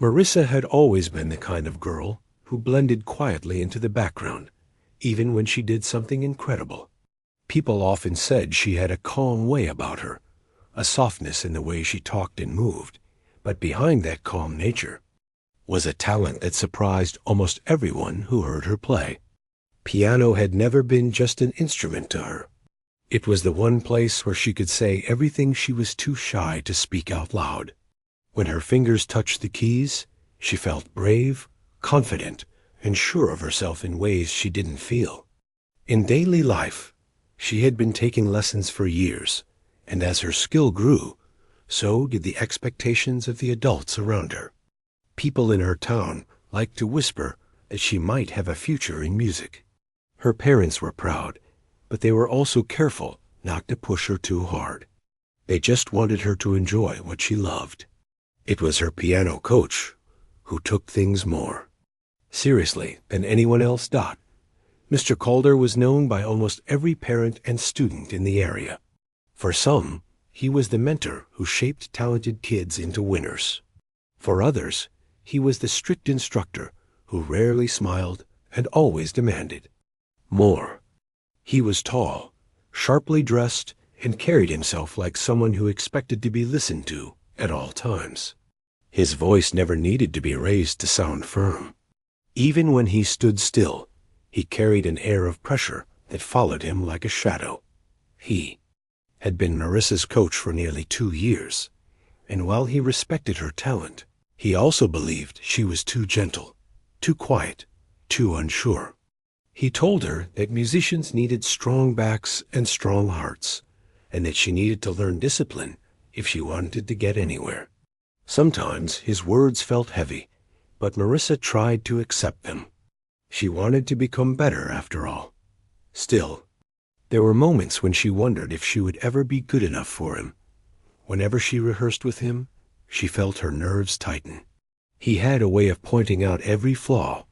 Marissa had always been the kind of girl who blended quietly into the background, even when she did something incredible. People often said she had a calm way about her, a softness in the way she talked and moved, but behind that calm nature was a talent that surprised almost everyone who heard her play. Piano had never been just an instrument to her. It was the one place where she could say everything she was too shy to speak out loud. When her fingers touched the keys, she felt brave, confident, and sure of herself in ways she didn't feel. In daily life, she had been taking lessons for years, and as her skill grew, so did the expectations of the adults around her. People in her town liked to whisper that she might have a future in music. Her parents were proud, but they were also careful not to push her too hard. They just wanted her to enjoy what she loved. It was her piano coach who took things more seriously than anyone else. Mr. Calder was known by almost every parent and student in the area. For some, he was the mentor who shaped talented kids into winners. For others, he was the strict instructor who rarely smiled and always demanded more. He was tall, sharply dressed, and carried himself like someone who expected to be listened to at all times. His voice never needed to be raised to sound firm. Even when he stood still, he carried an air of pressure that followed him like a shadow. He had been Marissa's coach for nearly 2 years, and while he respected her talent, he also believed she was too gentle, too quiet, too unsure. He told her that musicians needed strong backs and strong hearts, and that she needed to learn discipline if she wanted to get anywhere. Sometimes his words felt heavy, but Marissa tried to accept them. She wanted to become better after all. Still, there were moments when she wondered if she would ever be good enough for him. Whenever she rehearsed with him, she felt her nerves tighten. He had a way of pointing out every flaw,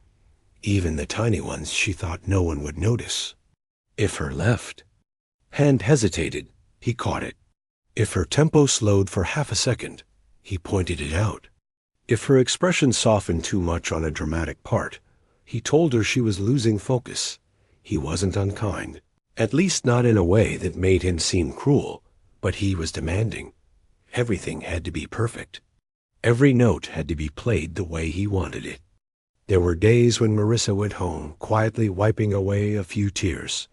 even the tiny ones she thought no one would notice. If her left hand hesitated, he caught it. If her tempo slowed for half a second, he pointed it out. If her expression softened too much on a dramatic part, he told her she was losing focus. He wasn't unkind, at least not in a way that made him seem cruel, but he was demanding. Everything had to be perfect. Every note had to be played the way he wanted it. There were days when Marissa went home quietly wiping away a few tears,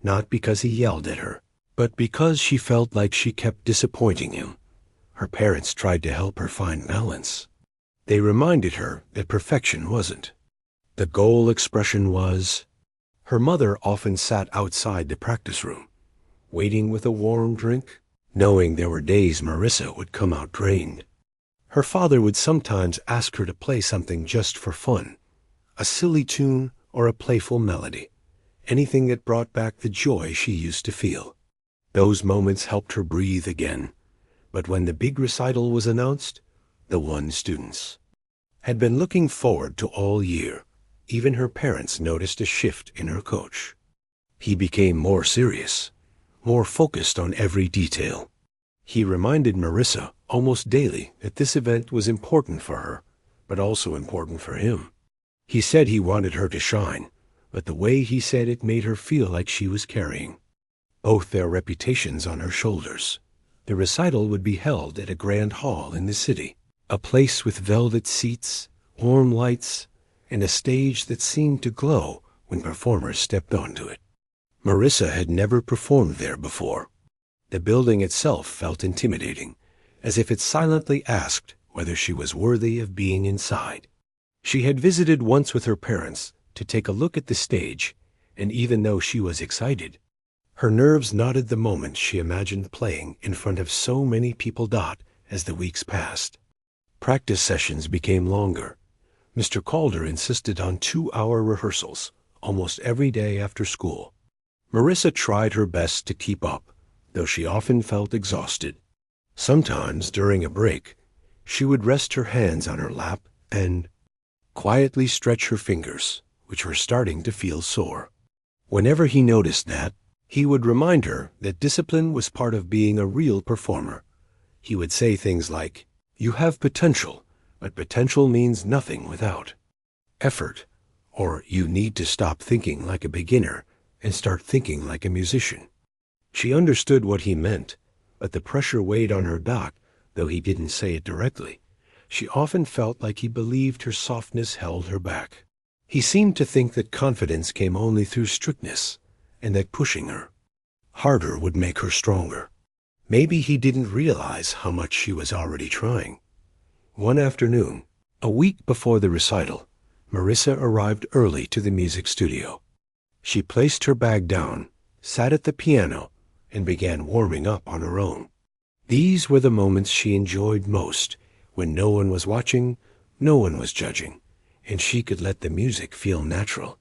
not because he yelled at her, but because she felt like she kept disappointing him. Her parents tried to help her find balance. They reminded her that perfection wasn't. The goal expression was. Her mother often sat outside the practice room, waiting with a warm drink, knowing there were days Marissa would come out drained. Her father would sometimes ask her to play something just for fun, a silly tune or a playful melody, anything that brought back the joy she used to feel. Those moments helped her breathe again. But when the big recital was announced, the one students had been looking forward to all year, even her parents noticed a shift in her coach. He became more serious, more focused on every detail. He reminded Marissa almost daily that this event was important for her, but also important for him. He said he wanted her to shine, but the way he said it made her feel like she was carrying both their reputations on her shoulders. The recital would be held at a grand hall in the city, a place with velvet seats, warm lights, and a stage that seemed to glow when performers stepped onto it. Marissa had never performed there before. The building itself felt intimidating, as if it silently asked whether she was worthy of being inside. She had visited once with her parents to take a look at the stage, and even though she was excited, her nerves knotted the moment she imagined playing in front of so many people. As the weeks passed, practice sessions became longer. Mr. Calder insisted on 2-hour rehearsals almost every day after school. Marissa tried her best to keep up, though she often felt exhausted. Sometimes, during a break, she would rest her hands on her lap and quietly stretch her fingers, which were starting to feel sore. Whenever he noticed that, he would remind her that discipline was part of being a real performer. He would say things like, "You have potential, but potential means nothing without effort, or you need to stop thinking like a beginner and start thinking like a musician. She understood what he meant, but the pressure weighed on her back, though he didn't say it directly. She often felt like he believed her softness held her back. He seemed to think that confidence came only through strictness, and that pushing her harder would make her stronger. Maybe he didn't realize how much she was already trying. One afternoon, a week before the recital, Marissa arrived early to the music studio. She placed her bag down, sat at the piano, and began warming up on her own. These were the moments she enjoyed most, when no one was watching, no one was judging, and she could let the music feel natural.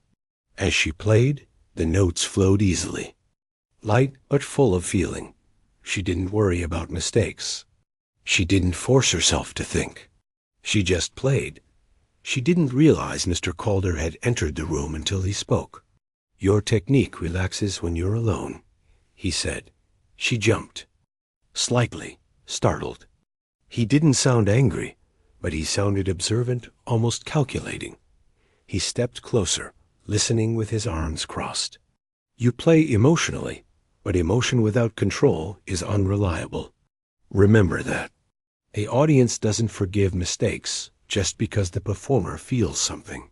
As she played, the notes flowed easily, light but full of feeling. She didn't worry about mistakes. She didn't force herself to think. She just played. She didn't realize Mr. Calder had entered the room until he spoke. "Your technique relaxes when you're alone," he said. She jumped, slightly startled. He didn't sound angry, but he sounded observant, almost calculating. He stepped closer, listening with his arms crossed. "You play emotionally, but emotion without control is unreliable. Remember that. The audience doesn't forgive mistakes just because the performer feels something."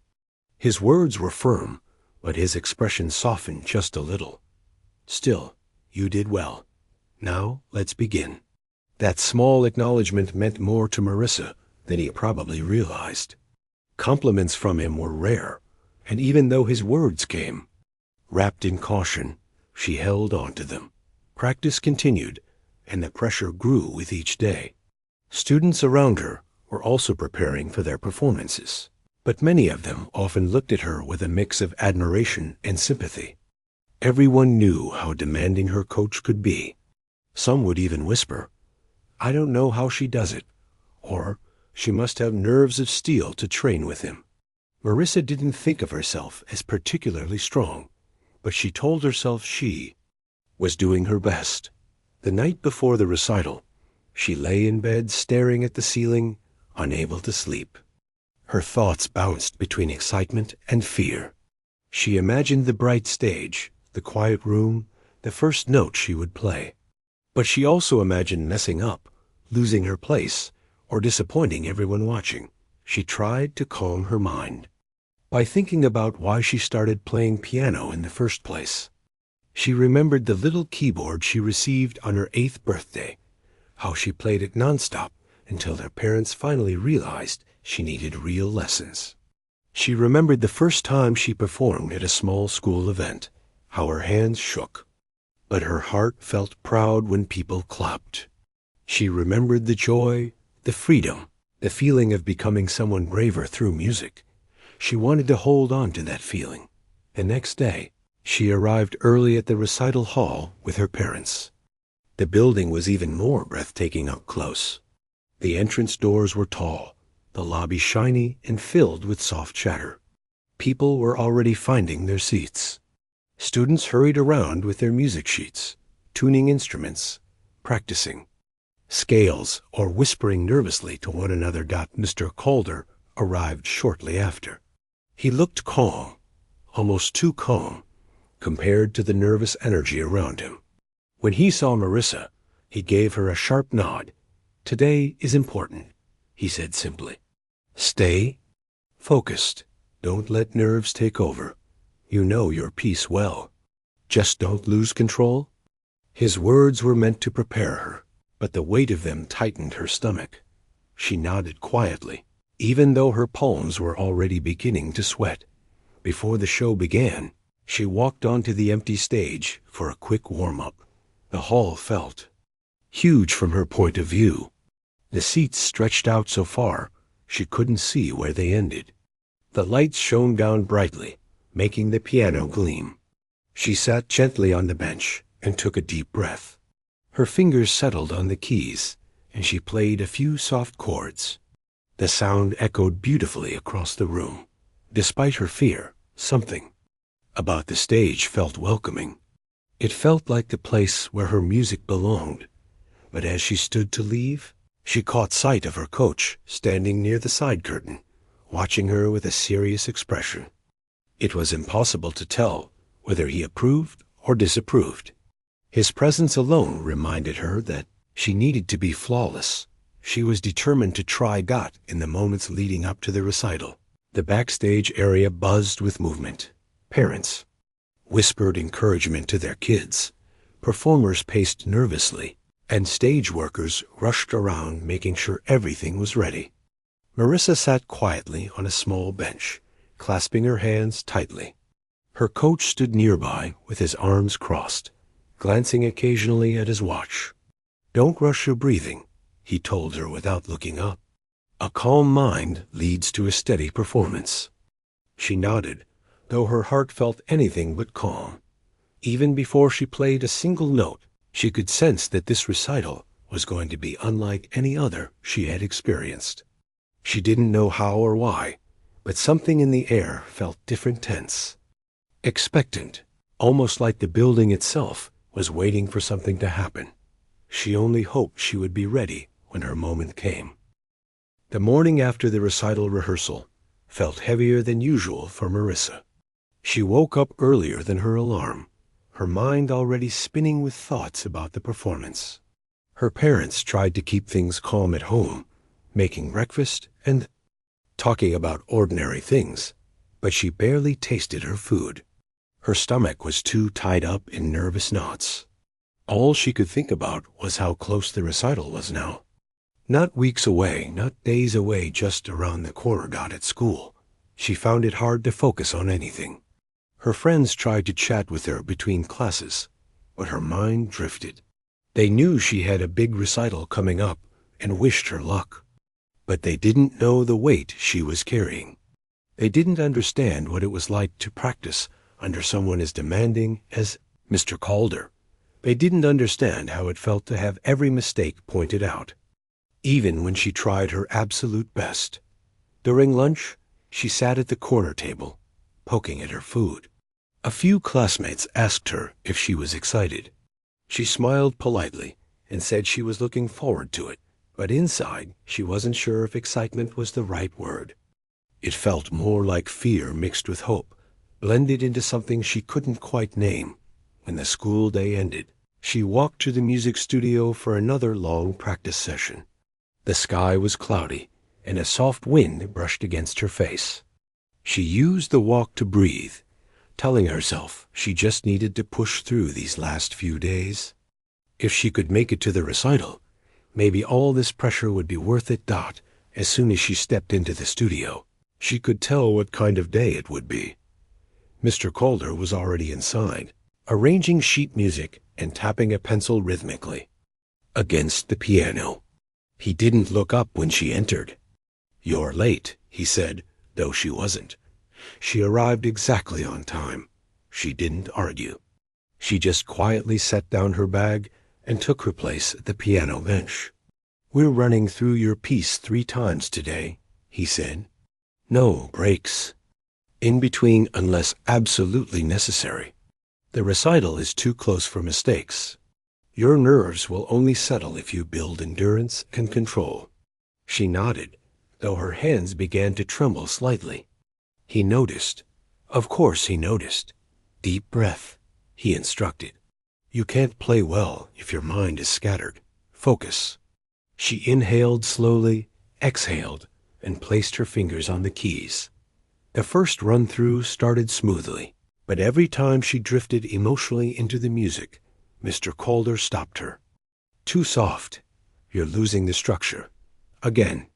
His words were firm, but his expression softened just a little. "Still, you did well. Now, let's begin." That small acknowledgement meant more to Marissa than he probably realized. Compliments from him were rare, and even though his words came wrapped in caution, she held on to them. Practice continued, and the pressure grew with each day. Students around her were also preparing for their performances, but many of them often looked at her with a mix of admiration and sympathy. Everyone knew how demanding her coach could be. Some would even whisper, "I don't know how she does it," or "She must have nerves of steel to train with him." Marissa didn't think of herself as particularly strong, but she told herself she was doing her best. The night before the recital, she lay in bed staring at the ceiling, unable to sleep. Her thoughts bounced between excitement and fear. She imagined the bright stage, the quiet room, the first note she would play. But she also imagined messing up, losing her place, or disappointing everyone watching. She tried to calm her mind by thinking about why she started playing piano in the first place. She remembered the little keyboard she received on her 8th birthday, how she played it nonstop until her parents finally realized she needed real lessons. She remembered the first time she performed at a small school event, how her hands shook, but her heart felt proud when people clapped. She remembered the joy, the freedom, the feeling of becoming someone braver through music. She wanted to hold on to that feeling. The next day, she arrived early at the recital hall with her parents. The building was even more breathtaking up close. The entrance doors were tall, the lobby shiny and filled with soft chatter. People were already finding their seats. Students hurried around with their music sheets, tuning instruments, practicing. Scales or whispering nervously to one another. Mr. Calder arrived shortly after. He looked calm, almost too calm, compared to the nervous energy around him. When he saw Marissa, he gave her a sharp nod. "Today is important," he said simply. "Stay focused. Don't let nerves take over. You know your piece well. Just don't lose control." His words were meant to prepare her, but the weight of them tightened her stomach. She nodded quietly, even though her palms were already beginning to sweat. Before the show began, she walked onto the empty stage for a quick warm-up. The hall felt huge from her point of view. The seats stretched out so far, she couldn't see where they ended. The lights shone down brightly, making the piano gleam. She sat gently on the bench and took a deep breath. Her fingers settled on the keys, and she played a few soft chords. The sound echoed beautifully across the room. Despite her fear, something about the stage felt welcoming. It felt like the place where her music belonged. But as she stood to leave, She caught sight of her coach standing near the side curtain, watching her with a serious expression. It was impossible to tell whether he approved or disapproved. His presence alone reminded her that she needed to be flawless. She was determined to try God in the moments leading up to the recital. The backstage area buzzed with movement. Parents whispered encouragement to their kids. Performers paced nervously, and stage workers rushed around making sure everything was ready. Marissa sat quietly on a small bench, clasping her hands tightly. Her coach stood nearby with his arms crossed, glancing occasionally at his watch. "Don't rush your breathing," he told her without looking up. "A calm mind leads to a steady performance." She nodded, though her heart felt anything but calm. Even before she played a single note, she could sense that this recital was going to be unlike any other she had experienced. She didn't know how or why, but something in the air felt different, tense, expectant, almost like the building itself was waiting for something to happen. She only hoped she would be ready when her moment came. The morning after the recital rehearsal felt heavier than usual for Marissa. She woke up earlier than her alarm, her mind already spinning with thoughts about the performance. Her parents tried to keep things calm at home, making breakfast and talking about ordinary things, but she barely tasted her food. Her stomach was too tied up in nervous knots. All she could think about was how close the recital was now. Not weeks away, not days away, just around the corner. At school, she found it hard to focus on anything. Her friends tried to chat with her between classes, but her mind drifted. They knew she had a big recital coming up and wished her luck, but they didn't know the weight she was carrying. They didn't understand what it was like to practice under someone as demanding as Mr. Calder. They didn't understand how it felt to have every mistake pointed out, even when she tried her absolute best. During lunch, she sat at the corner table, poking at her food. A few classmates asked her if she was excited. She smiled politely and said she was looking forward to it, but inside she wasn't sure if excitement was the right word. It felt more like fear mixed with hope, blended into something she couldn't quite name. When the school day ended, she walked to the music studio for another long practice session. The sky was cloudy, and a soft wind brushed against her face. She used the walk to breathe, telling herself she just needed to push through these last few days. If she could make it to the recital, maybe all this pressure would be worth it. As soon as she stepped into the studio, she could tell what kind of day it would be. Mr. Calder was already inside, arranging sheet music and tapping a pencil rhythmically against the piano. He didn't look up when she entered. "You're late," he said, though she wasn't. She arrived exactly on time. She didn't argue. She just quietly set down her bag and took her place at the piano bench. "We're running through your piece 3 times today," he said. "No breaks in between unless absolutely necessary. The recital is too close for mistakes. Your nerves will only settle if you build endurance and control." She nodded, though her hands began to tremble slightly. He noticed. Of course he noticed. "Deep breath," he instructed. "You can't play well if your mind is scattered. Focus." She inhaled slowly, exhaled, and placed her fingers on the keys. The first run-through started smoothly, but every time she drifted emotionally into the music, Mr. Calder stopped her. "Too soft. You're losing the structure." Again.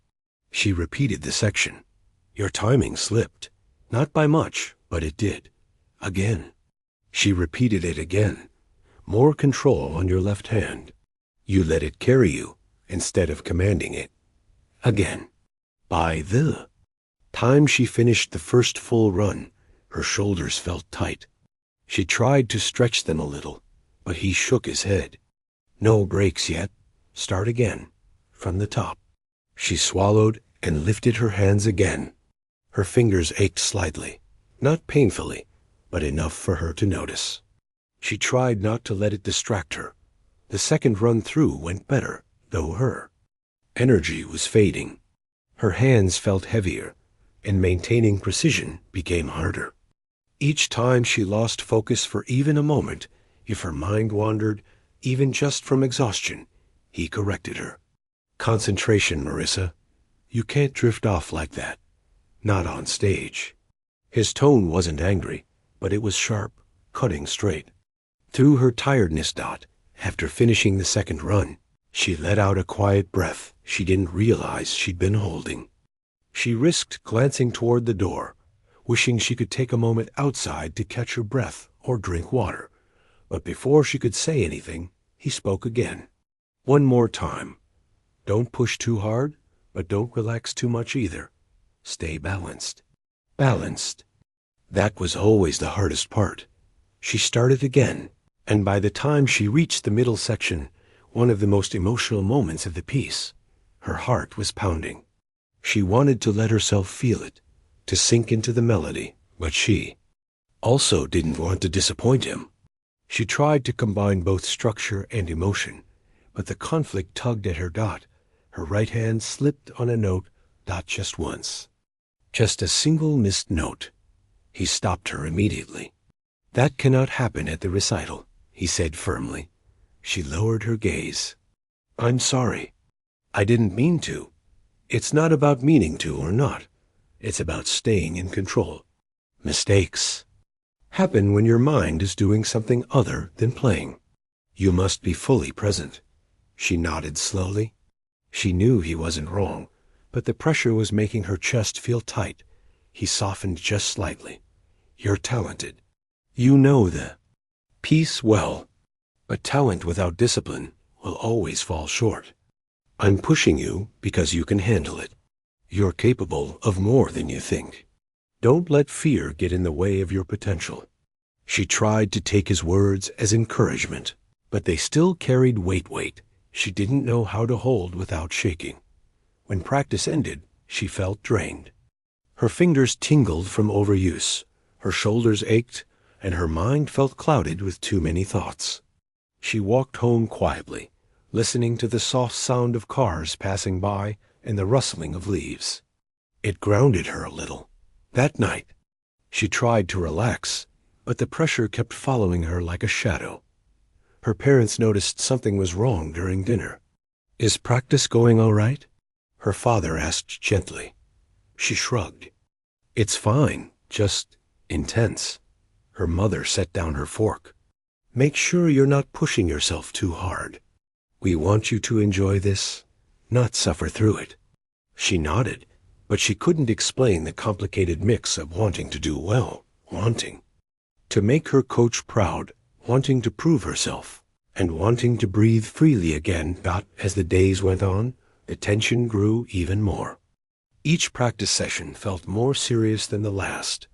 She repeated the section. "Your timing slipped. Not by much, but it did." Again. She repeated it again. "More control on your left hand. You let it carry you instead of commanding it." Again. By the time she finished the first full run, her shoulders felt tight. She tried to stretch them a little, but he shook his head. "No breaks yet. Start again, from the top." She swallowed and lifted her hands again. Her fingers ached slightly, not painfully, but enough for her to notice. She tried not to let it distract her. The second run-through went better, though her Energy was fading. Her hands felt heavier, and maintaining precision became harder. Each time she lost focus for even a moment, if her mind wandered, even just from exhaustion, he corrected her. Concentration, Marissa. You can't drift off like that. Not on stage. His tone wasn't angry, but it was sharp, cutting straight. Through her tiredness, after finishing the second run, she let out a quiet breath she didn't realize she'd been holding. She risked glancing toward the door, wishing she could take a moment outside to catch her breath or drink water. But before she could say anything, he spoke again. One more time. Don't push too hard, but don't relax too much either. Stay balanced. Balanced. That was always the hardest part. She started again, and by the time she reached the middle section, one of the most emotional moments of the piece, her heart was pounding. She wanted to let herself feel it, to sink into the melody, but she also didn't want to disappoint him. She tried to combine both structure and emotion, but the conflict tugged at her. Her right hand slipped on a note, just once. Just a single missed note. He stopped her immediately. That cannot happen at the recital, he said firmly. She lowered her gaze. I'm sorry. I didn't mean to. It's not about meaning to or not. It's about staying in control. Mistakes happen when your mind is doing something other than playing. You must be fully present. She nodded slowly. She knew he wasn't wrong, but the pressure was making her chest feel tight. He softened just slightly. You're talented. You know the piece well, but talent without discipline will always fall short. I'm pushing you because you can handle it. You're capable of more than you think. Don't let fear get in the way of your potential. She tried to take his words as encouragement, but they still carried weight she didn't know how to hold without shaking. When practice ended, she felt drained. Her fingers tingled from overuse, her shoulders ached, and her mind felt clouded with too many thoughts. She walked home quietly, listening to the soft sound of cars passing by and the rustling of leaves. It grounded her a little. That night, she tried to relax, but the pressure kept following her like a shadow. Her parents noticed something was wrong during dinner. Is practice going all right? Her father asked gently. She shrugged. It's fine, just intense. Her mother set down her fork. Make sure you're not pushing yourself too hard. We want you to enjoy this, not suffer through it. She nodded, but she couldn't explain the complicated mix of wanting to do well, wanting to make her coach proud, wanting to prove herself, and wanting to breathe freely again. As the days went on, the tension grew even more. Each practice session felt more serious than the last.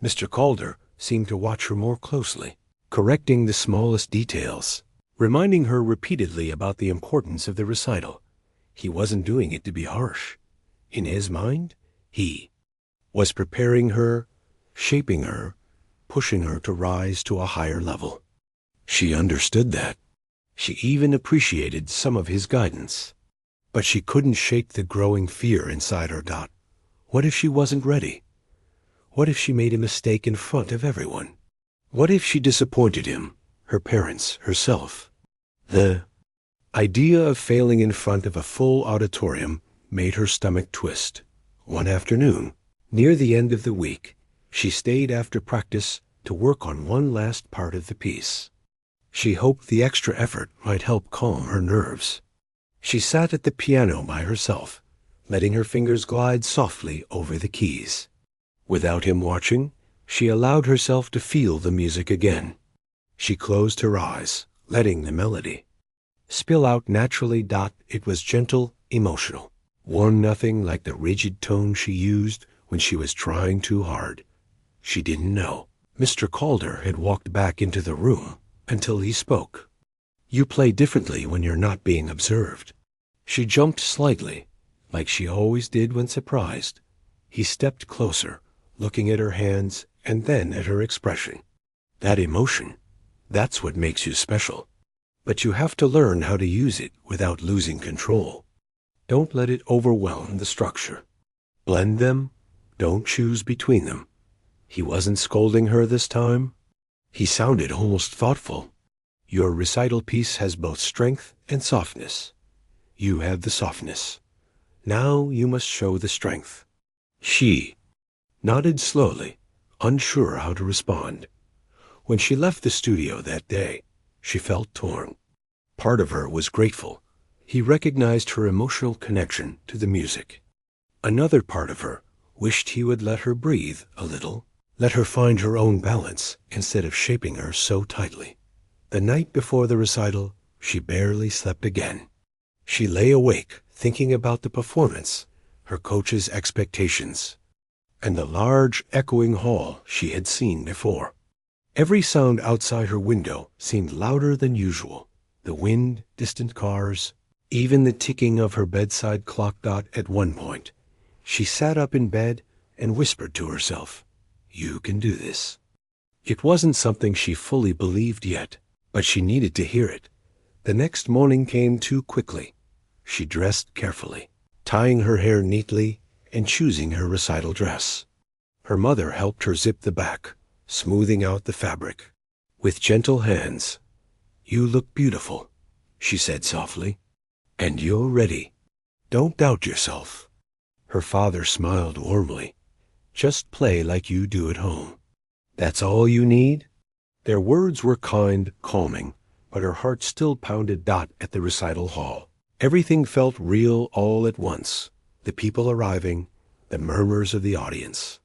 Mr. Calder seemed to watch her more closely, correcting the smallest details, reminding her repeatedly about the importance of the recital. He wasn't doing it to be harsh. In his mind, he was preparing her, shaping her, pushing her to rise to a higher level. She understood that. She even appreciated some of his guidance. But she couldn't shake the growing fear inside her. What if she wasn't ready? What if she made a mistake in front of everyone? What if she disappointed him, her parents, herself? The idea of failing in front of a full auditorium made her stomach twist. One afternoon, near the end of the week, she stayed after practice to work on one last part of the piece. She hoped the extra effort might help calm her nerves. She sat at the piano by herself, letting her fingers glide softly over the keys. Without him watching, she allowed herself to feel the music again. She closed her eyes, letting the melody spill out naturally. It was gentle, emotional, worn nothing like the rigid tone she used when she was trying too hard. She didn't know Mr. Calder had walked back into the room until he spoke. You play differently when you're not being observed. She jumped slightly, like she always did when surprised. He stepped closer, looking at her hands and then at her expression. That emotion, that's what makes you special. But you have to learn how to use it without losing control. Don't let it overwhelm the structure. Blend them, don't choose between them. He wasn't scolding her this time. He sounded almost thoughtful. Your recital piece has both strength and softness. You have the softness. Now you must show the strength. She nodded slowly, unsure how to respond. When she left the studio that day, she felt torn. Part of her was grateful. He recognized her emotional connection to the music. Another part of her wished he would let her breathe a little, let her find her own balance instead of shaping her so tightly. The night before the recital, she barely slept again. She lay awake thinking about the performance, her coach's expectations, and the large, echoing hall she had seen before. Every sound outside her window seemed louder than usual. The wind, distant cars, even the ticking of her bedside clock. At one point, she sat up in bed and whispered to herself, "You can do this." It wasn't something she fully believed yet, but she needed to hear it. The next morning came too quickly. She dressed carefully, tying her hair neatly and choosing her recital dress. Her mother helped her zip the back, smoothing out the fabric. With gentle hands, "You look beautiful," she said softly. "And you're ready. Don't doubt yourself." Her father smiled warmly. "Just play like you do at home. That's all you need?" Their words were kind, calming, but her heart still pounded. At the recital hall, everything felt real all at once. The people arriving, the murmurs of the audience,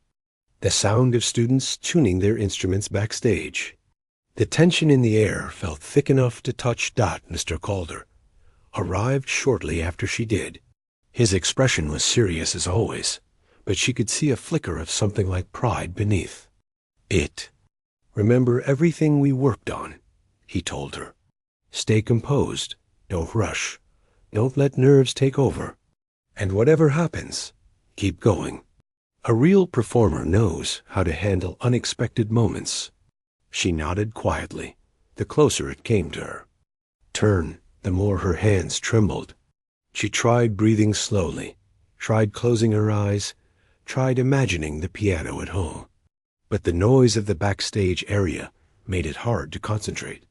the sound of students tuning their instruments backstage. The tension in the air felt thick enough to touch. Mr. Calder arrived shortly after she did. His expression was serious as always, but she could see a flicker of something like pride beneath it. "Remember everything we worked on," he told her. "Stay composed. Don't rush. Don't let nerves take over. And whatever happens, keep going." A real performer knows how to handle unexpected moments. She nodded quietly, the closer it came to her. Turn, the more her hands trembled. She tried breathing slowly, tried closing her eyes, tried imagining the piano at home. But the noise of the backstage area made it hard to concentrate.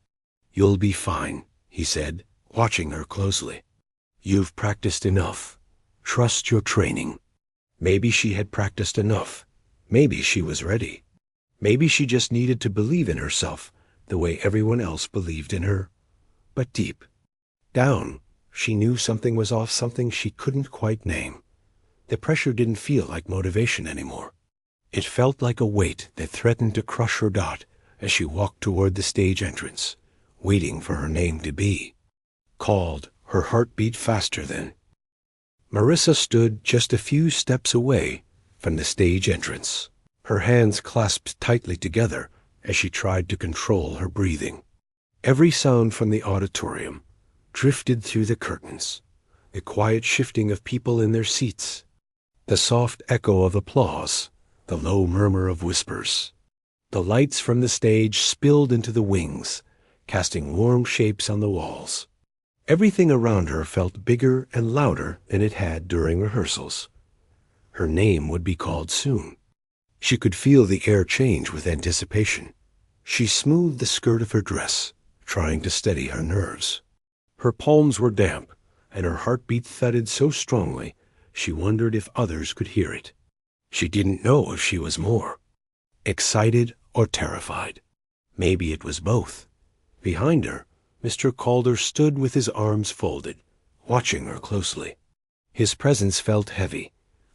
"You'll be fine," he said, watching her closely. "You've practiced enough. Trust your training." Maybe she had practiced enough. Maybe she was ready. Maybe she just needed to believe in herself the way everyone else believed in her. But deep down, she knew something was off, something she couldn't quite name. The pressure didn't feel like motivation anymore. It felt like a weight that threatened to crush her. As she walked toward the stage entrance, waiting for her name to be called. Her heart beat faster then. Marissa stood just a few steps away from the stage entrance, her hands clasped tightly together as she tried to control her breathing. Every sound from the auditorium drifted through the curtains, the quiet shifting of people in their seats, the soft echo of applause, the low murmur of whispers. The lights from the stage spilled into the wings, casting warm shapes on the walls. Everything around her felt bigger and louder than it had during rehearsals. Her name would be called soon. She could feel the air change with anticipation. She smoothed the skirt of her dress, trying to steady her nerves. Her palms were damp, and her heartbeat thudded so strongly she wondered if others could hear it. She didn't know if she was more excited or terrified. Maybe it was both. Behind her, Mr. Calder stood with his arms folded, watching her closely. His presence felt heavy,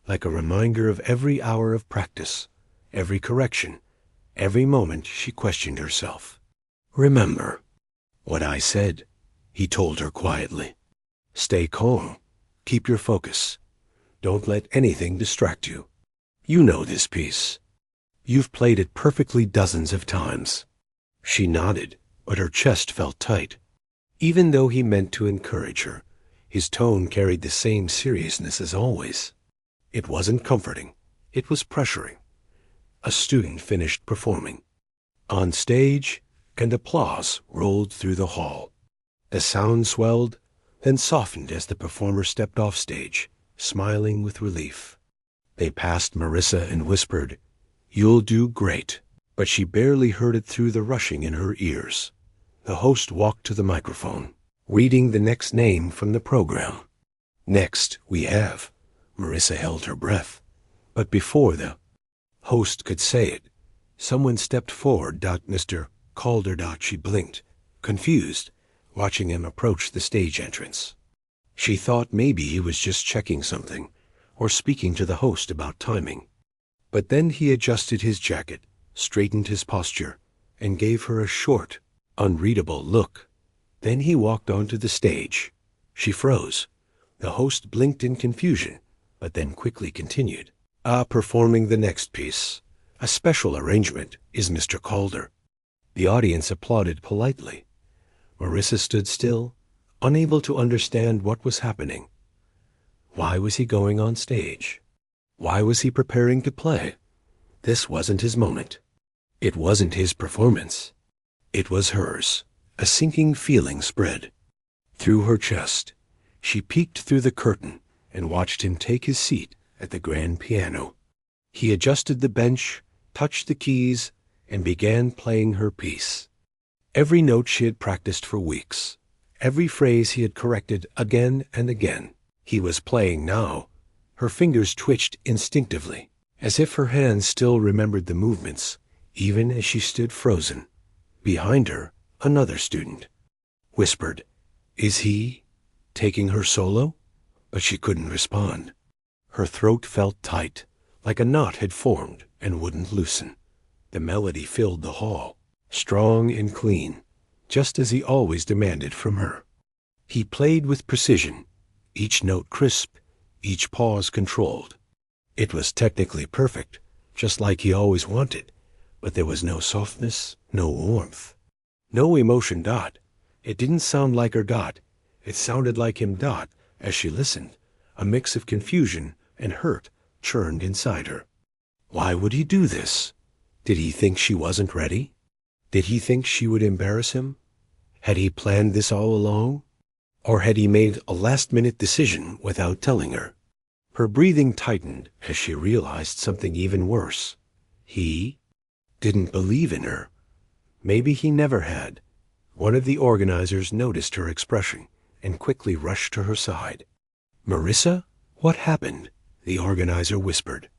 like a reminder of every hour of practice, every correction, every moment she questioned herself. "Remember what I said," he told her quietly. "Stay calm. Keep your focus. Don't let anything distract you. You know this piece. You've played it perfectly dozens of times." She nodded, but her chest felt tight. Even though he meant to encourage her, his tone carried the same seriousness as always. It wasn't comforting. It was pressuring. A student finished performing. On stage, and applause rolled through the hall. The sound swelled, then softened as the performer stepped off stage, smiling with relief. They passed Marissa and whispered, "You'll do great," but she barely heard it through the rushing in her ears. The host walked to the microphone, reading the next name from the program. "Next, we have..." Marissa held her breath, but before the host could say it, someone stepped forward. "Mr. Calder." She blinked, confused, watching him approach the stage entrance. She thought maybe he was just checking something, or speaking to the host about timing. But then he adjusted his jacket, straightened his posture, and gave her a short, unreadable look. Then he walked onto the stage. She froze. The host blinked in confusion, but then quickly continued. Performing the next piece, a special arrangement, is Mr. Calder." The audience applauded politely. Marissa stood still, unable to understand what was happening. Why was he going on stage? Why was he preparing to play? This wasn't his moment. It wasn't his performance. It was hers. A sinking feeling spread through her chest. She peeked through the curtain and watched him take his seat at the grand piano. He adjusted the bench, touched the keys, and began playing her piece. Every note she had practiced for weeks, every phrase he had corrected again and again, he was playing now. Her fingers twitched instinctively, as if her hands still remembered the movements, even as she stood frozen. Behind her, another student whispered, "Is he taking her solo?" But she couldn't respond. Her throat felt tight, like a knot had formed and wouldn't loosen. The melody filled the hall, strong and clean, just as he always demanded from her. He played with precision, each note crisp, each pause controlled. It was technically perfect, just like he always wanted, but there was no softness, no warmth, no emotion. It didn't sound like her. It sounded like him. As she listened, a mix of confusion and hurt churned inside her. Why would he do this? Did he think she wasn't ready? Did he think she would embarrass him? Had he planned this all along? Or had he made a last-minute decision without telling her? Her breathing tightened as she realized something even worse. He didn't believe in her. Maybe he never had. One of the organizers noticed her expression and quickly rushed to her side. "Marissa, what happened?" the organizer whispered.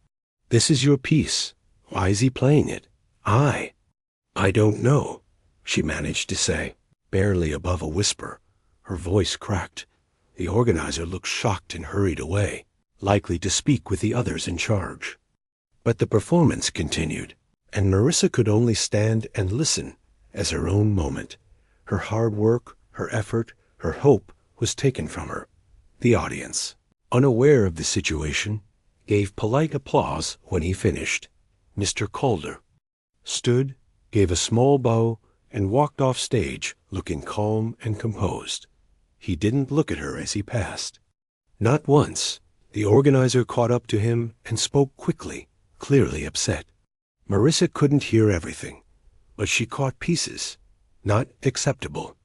"This is your piece. Why is he playing it?" I don't know," she managed to say, barely above a whisper. Her voice cracked. The organizer looked shocked and hurried away, likely to speak with the others in charge. But the performance continued, and Marissa could only stand and listen as her own moment. Her hard work, her effort, her hope was taken from her. The audience, unaware of the situation, gave polite applause when he finished. Mr. Calder stood, gave a small bow, and walked off stage looking calm and composed. He didn't look at her as he passed. Not once. The organizer caught up to him and spoke quickly, clearly upset. Marissa couldn't hear everything, but she caught pieces. Not acceptable.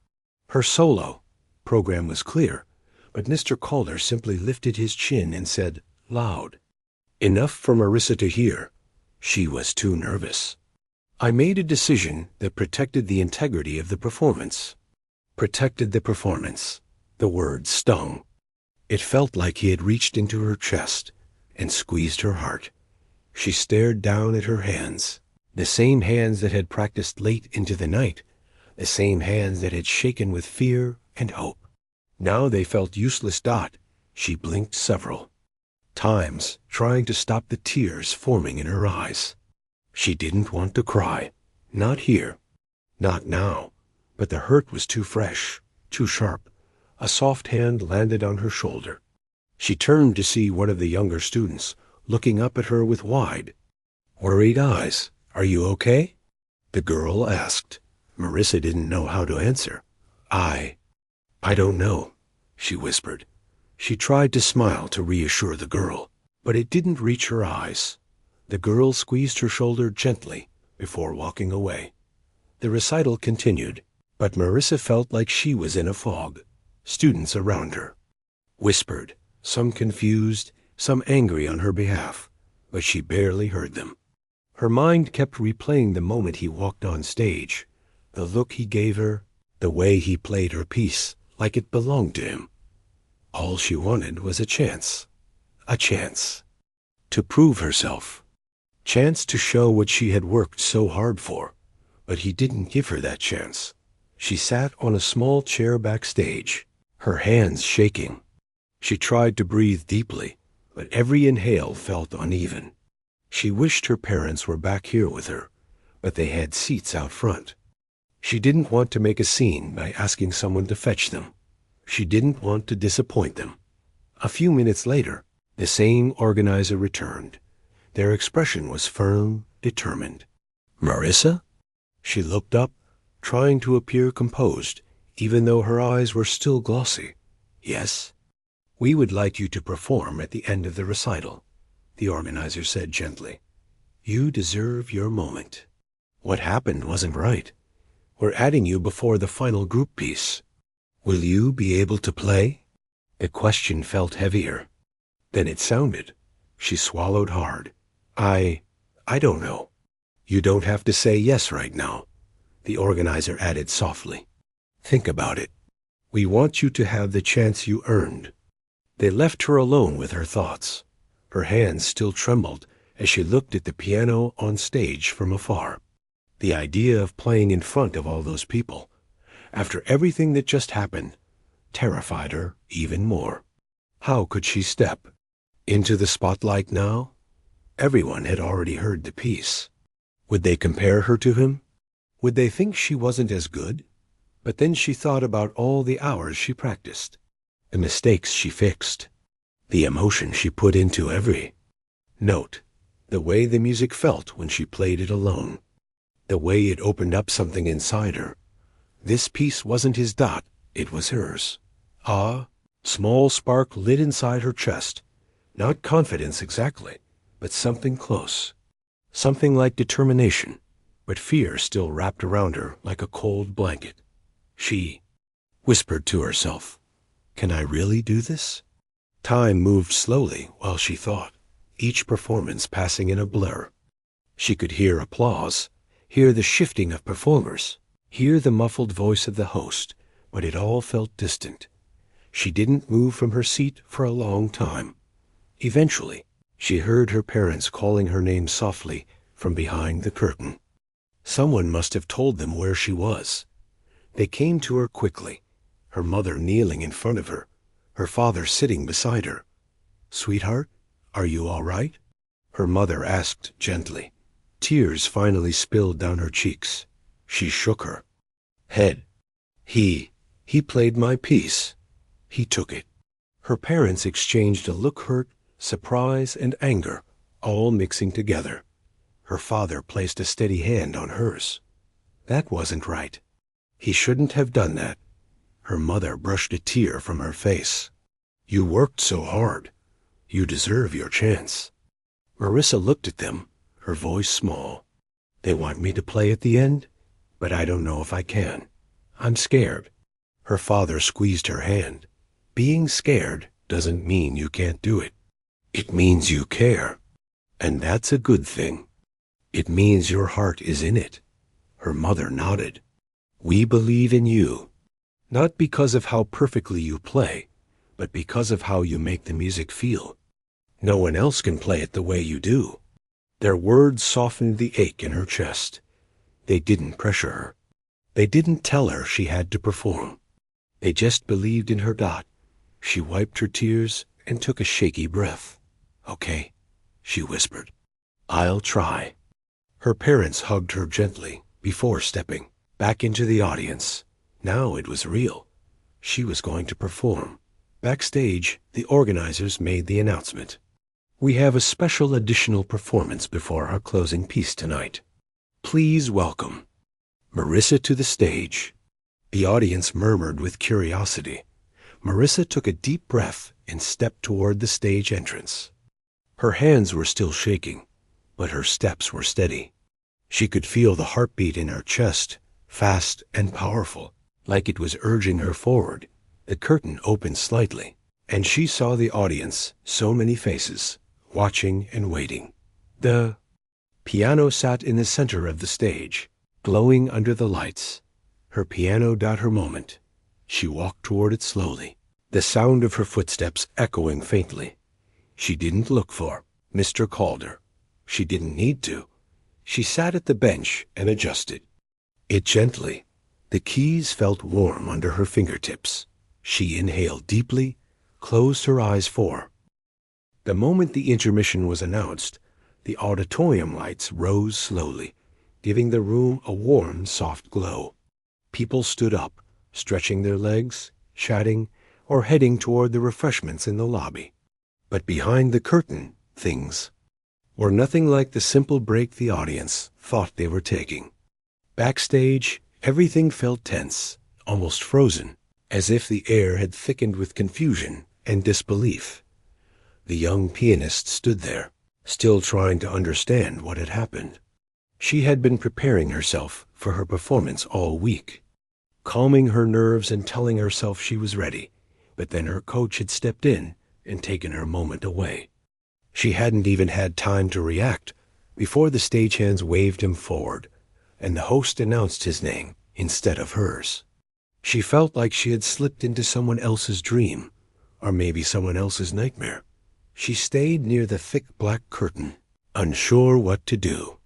Her solo program was clear, but Mr. Calder simply lifted his chin and said, loud. Enough for Marissa to hear. She was too nervous. "I made a decision that protected the integrity of the performance." Protected the performance. The word stung. It felt like he had reached into her chest and squeezed her heart. She stared down at her hands, the same hands that had practiced late into the night, the same hands that had shaken with fear and hope. Now they felt useless. She blinked several times, trying to stop the tears forming in her eyes. She didn't want to cry. Not here. Not now. But the hurt was too fresh, too sharp. A soft hand landed on her shoulder. She turned to see one of the younger students, looking up at her with wide, worried eyes. "Are you okay?" the girl asked. Marissa didn't know how to answer. I don't know," she whispered. She tried to smile to reassure the girl, but it didn't reach her eyes. The girl squeezed her shoulder gently before walking away. The recital continued, but Marissa felt like she was in a fog. students around her. Whispered, some confused, some angry on her behalf, but she barely heard them. Her mind kept replaying the moment he walked on stage, the look he gave her, the way he played her piece like it belonged to him. All she wanted was a chance to prove herself, chance to show what she had worked so hard for, but he didn't give her that chance. She sat on a small chair backstage, her hands shaking. She tried to breathe deeply, but every inhale felt uneven. She wished her parents were back here with her, but they had seats out front. She didn't want to make a scene by asking someone to fetch them. She didn't want to disappoint them. A few minutes later, the same organizer returned. Their expression was firm, determined. "Marissa?" She looked up, trying to appear composed, even though her eyes were still glossy. "Yes? We would like you to perform at the end of the recital," the organizer said gently. "You deserve your moment. What happened wasn't right. We're adding you before the final group piece. Will you be able to play?" The question felt heavier than it sounded. She swallowed hard. I don't know. You don't have to say yes right now," the organizer added softly. "Think about it. We want you to have the chance you earned." They left her alone with her thoughts. Her hands still trembled as she looked at the piano on stage from afar. The idea of playing in front of all those people, after everything that just happened, terrified her even more. How could she step into the spotlight now? Everyone had already heard the piece. Would they compare her to him? Would they think she wasn't as good? But then she thought about all the hours she practiced, the mistakes she fixed, the emotion she put into every note, the way the music felt when she played it alone, the way it opened up something inside her. This piece wasn't his dot, it was hers. Small spark lit inside her chest. Not confidence exactly, but something close. Something like determination, but fear still wrapped around her like a cold blanket. She whispered to herself, "Can I really do this?" Time moved slowly while she thought, each performance passing in a blur. She could hear applause, hear the shifting of performers, hear the muffled voice of the host, but it all felt distant. She didn't move from her seat for a long time. Eventually, she heard her parents calling her name softly from behind the curtain. Someone must have told them where she was. They came to her quickly, her mother kneeling in front of her, her father sitting beside her. "Sweetheart, are you all right?" her mother asked gently. Tears finally spilled down her cheeks. She shook her head. He played my piece. He took it." Her parents exchanged a look, hurt, surprise, and anger, all mixing together. Her father placed a steady hand on hers. "That wasn't right. He shouldn't have done that." Her mother brushed a tear from her face. "You worked so hard. You deserve your chance." Marissa looked at them, her voice small. "They want me to play at the end, but I don't know if I can. I'm scared." Her father squeezed her hand. "Being scared doesn't mean you can't do it. It means you care. And that's a good thing. It means your heart is in it." Her mother nodded. "We believe in you, not because of how perfectly you play, but because of how you make the music feel. No one else can play it the way you do." Their words softened the ache in her chest. They didn't pressure her. They didn't tell her she had to perform. They just believed in her dot. She wiped her tears and took a shaky breath. "Okay," she whispered. "I'll try." Her parents hugged her gently before stepping back into the audience. Now it was real. She was going to perform. Backstage, the organizers made the announcement. "We have a special additional performance before our closing piece tonight. Please welcome Marissa to the stage." The audience murmured with curiosity. Marissa took a deep breath and stepped toward the stage entrance. Her hands were still shaking, but her steps were steady. She could feel the heartbeat in her chest, fast and powerful, like it was urging her forward. The curtain opened slightly, and she saw the audience, so many faces, watching and waiting. The piano sat in the center of the stage, glowing under the lights. Her piano got her moment. She walked toward it slowly, the sound of her footsteps echoing faintly. She didn't look for Mr. Calder. She didn't need to. She sat at the bench and adjusted it gently. The keys felt warm under her fingertips. She inhaled deeply, closed her eyes for. The moment the intermission was announced, the auditorium lights rose slowly, giving the room a warm, soft glow. People stood up, stretching their legs, chatting, or heading toward the refreshments in the lobby. But behind the curtain, things were nothing like the simple break the audience thought they were taking. Backstage, everything felt tense, almost frozen, as if the air had thickened with confusion and disbelief. The young pianist stood there, still trying to understand what had happened. She had been preparing herself for her performance all week, calming her nerves and telling herself she was ready, but then her coach had stepped in and taken her moment away. She hadn't even had time to react before the stagehands waved him forward, and the host announced his name instead of hers. She felt like she had slipped into someone else's dream, or maybe someone else's nightmare. She stayed near the thick black curtain, unsure what to do.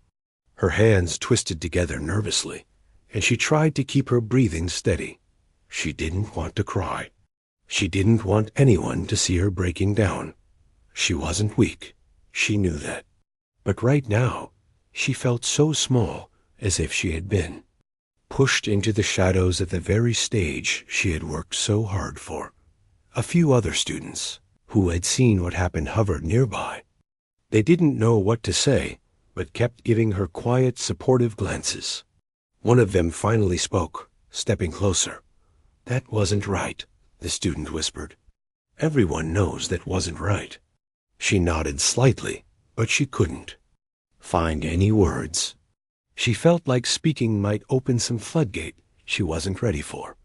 Her hands twisted together nervously, and she tried to keep her breathing steady. She didn't want to cry. She didn't want anyone to see her breaking down. She wasn't weak. She knew that. But right now, she felt so small, as if she had been pushed into the shadows of the very stage she had worked so hard for. A few other students, who had seen what happened, hovered nearby. They didn't know what to say, but kept giving her quiet, supportive glances. One of them finally spoke, stepping closer. "That wasn't right," the student whispered. "Everyone knows that wasn't right." She nodded slightly, but she couldn't find any words. She felt like speaking might open some floodgate she wasn't ready for.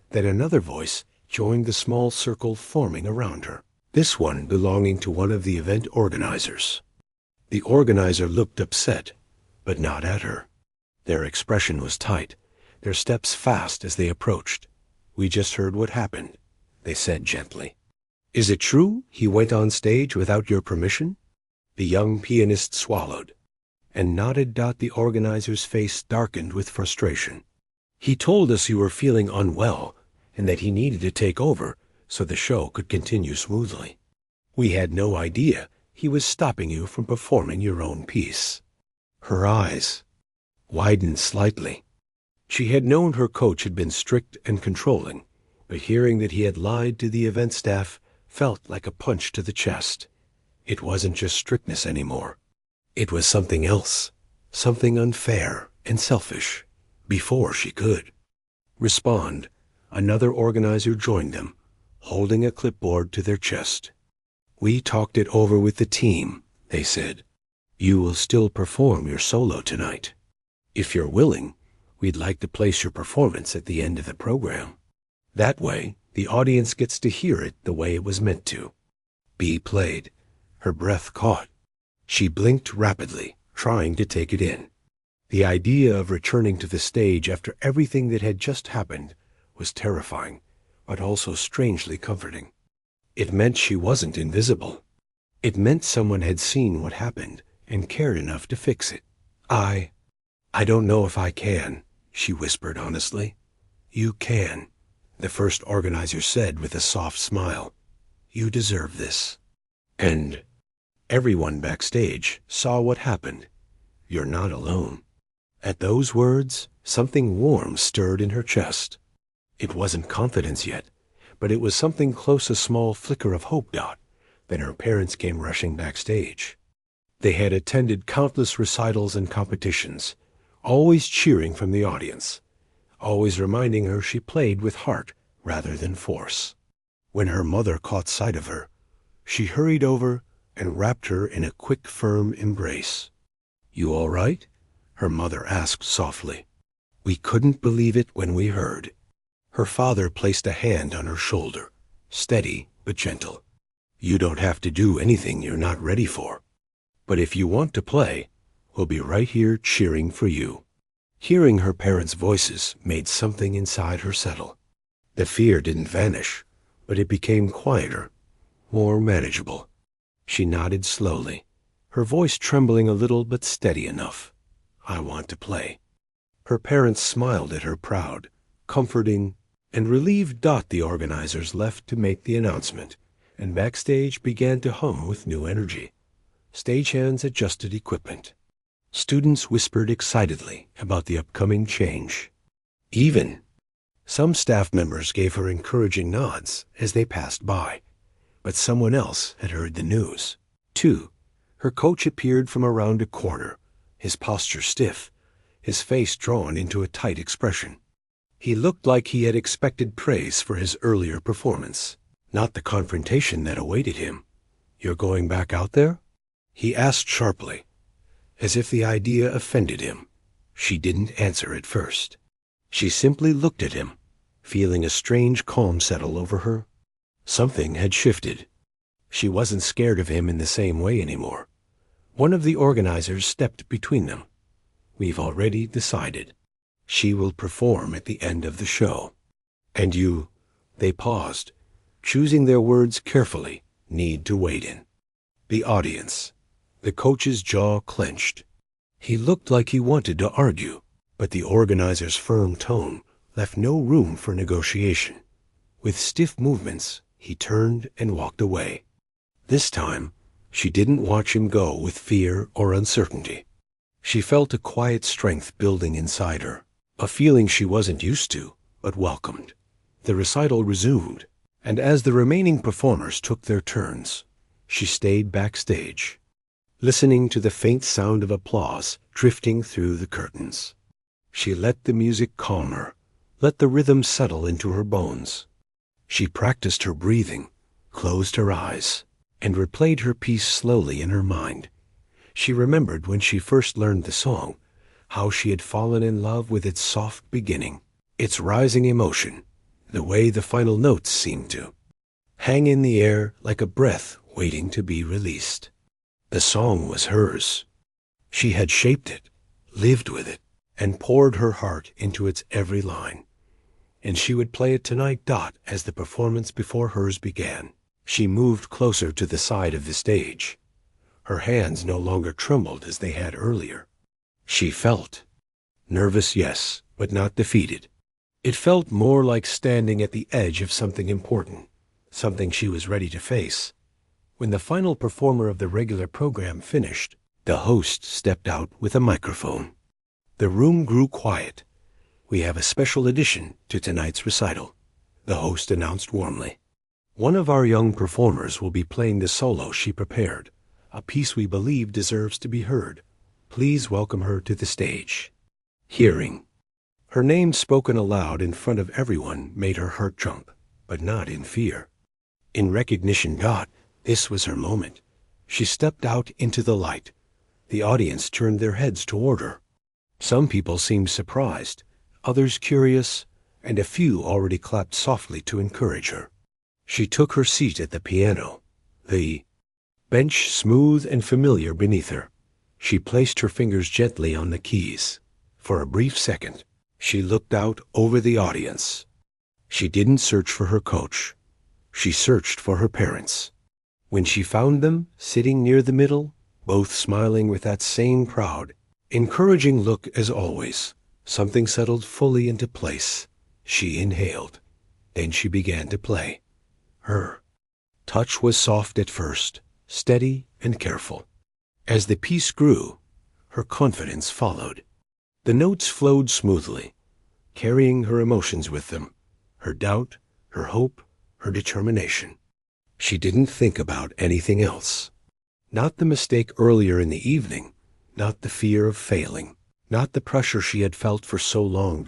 Then another voice joined the small circle forming around her, this one belonging to one of the event organizers. The organizer looked upset, but not at her. Their expression was tight, their steps fast as they approached. "We just heard what happened," they said gently. "Is it true he went on stage without your permission?" The young pianist swallowed and nodded. The organizer's face darkened with frustration. "He told us you were feeling unwell and that he needed to take over so the show could continue smoothly. We had no idea he was stopping you from performing your own piece." Her eyes widened slightly. She had known her coach had been strict and controlling, but hearing that he had lied to the event staff felt like a punch to the chest. It wasn't just strictness anymore. It was something else, something unfair and selfish. Before she could respond, another organizer joined them, holding a clipboard to their chest. "We talked it over with the team," they said. "You will still perform your solo tonight. If you're willing, we'd like to place your performance at the end of the program. That way, the audience gets to hear it the way it was meant to." B played. Her breath caught. She blinked rapidly, trying to take it in. The idea of returning to the stage after everything that had just happened was terrifying, but also strangely comforting. It meant she wasn't invisible. It meant someone had seen what happened and cared enough to fix it. I don't know if I can," she whispered honestly. "You can," the first organizer said with a soft smile. "You deserve this." And everyone backstage saw what happened. "You're not alone." At those words, something warm stirred in her chest. It wasn't confidence yet, but it was something close, a small flicker of hope. Then her parents came rushing backstage. They had attended countless recitals and competitions, always cheering from the audience, always reminding her she played with heart rather than force. When her mother caught sight of her, she hurried over and wrapped her in a quick, firm embrace. "You all right?" her mother asked softly. "We couldn't believe it when we heard." Her father placed a hand on her shoulder, steady but gentle. "You don't have to do anything you're not ready for. But if you want to play, we'll be right here cheering for you." Hearing her parents' voices made something inside her settle. The fear didn't vanish, but it became quieter, more manageable. She nodded slowly, her voice trembling a little but steady enough. "I want to play." Her parents smiled at her proud, comforting, and relieved. The organizers left to make the announcement, and backstage began to hum with new energy. Stagehands adjusted equipment. Students whispered excitedly about the upcoming change. Even some staff members gave her encouraging nods as they passed by. But someone else had heard the news. Too, her coach appeared from around a corner, his posture stiff, his face drawn into a tight expression. He looked like he had expected praise for his earlier performance, not the confrontation that awaited him. "You're going back out there?" he asked sharply, as if the idea offended him. She didn't answer at first. She simply looked at him, feeling a strange calm settle over her. Something had shifted. She wasn't scared of him in the same way anymore. One of the organizers stepped between them. "We've already decided. She will perform at the end of the show. And you—" They paused, choosing their words carefully, "need to wait in." The audience. The coach's jaw clenched. He looked like he wanted to argue, but the organizer's firm tone left no room for negotiation. With stiff movements, he turned and walked away. This time, she didn't watch him go with fear or uncertainty. She felt a quiet strength building inside her, a feeling she wasn't used to, but welcomed. The recital resumed, and as the remaining performers took their turns, she stayed backstage, listening to the faint sound of applause drifting through the curtains. She let the music calm her, let the rhythm settle into her bones. She practiced her breathing, closed her eyes, and replayed her piece slowly in her mind. She remembered when she first learned the song, how she had fallen in love with its soft beginning, its rising emotion, the way the final notes seemed to hang in the air like a breath waiting to be released. The song was hers. She had shaped it, lived with it, and poured her heart into its every line. And she would play it tonight. As the performance before hers began, she moved closer to the side of the stage. Her hands no longer trembled as they had earlier. She felt nervous, yes, but not defeated. It felt more like standing at the edge of something important, something she was ready to face. When the final performer of the regular program finished, the host stepped out with a microphone. The room grew quiet. "We have a special addition to tonight's recital," the host announced warmly. "One of our young performers will be playing the solo she prepared, a piece we believe deserves to be heard. Please welcome her to the stage." Hearing her name spoken aloud in front of everyone made her heart jump, but not in fear. In recognition. This was her moment. She stepped out into the light. The audience turned their heads toward her. Some people seemed surprised, others curious, and a few already clapped softly to encourage her. She took her seat at the piano, the bench smooth and familiar beneath her. She placed her fingers gently on the keys. For a brief second, she looked out over the audience. She didn't search for her coach. She searched for her parents. When she found them, sitting near the middle, both smiling with that same proud, encouraging look as always, something settled fully into place. She inhaled. Then she began to play. Her touch was soft at first, steady and careful. As the piece grew, her confidence followed. The notes flowed smoothly, carrying her emotions with them, her doubt, her hope, her determination. She didn't think about anything else. Not the mistake earlier in the evening, not the fear of failing, not the pressure she had felt for so long.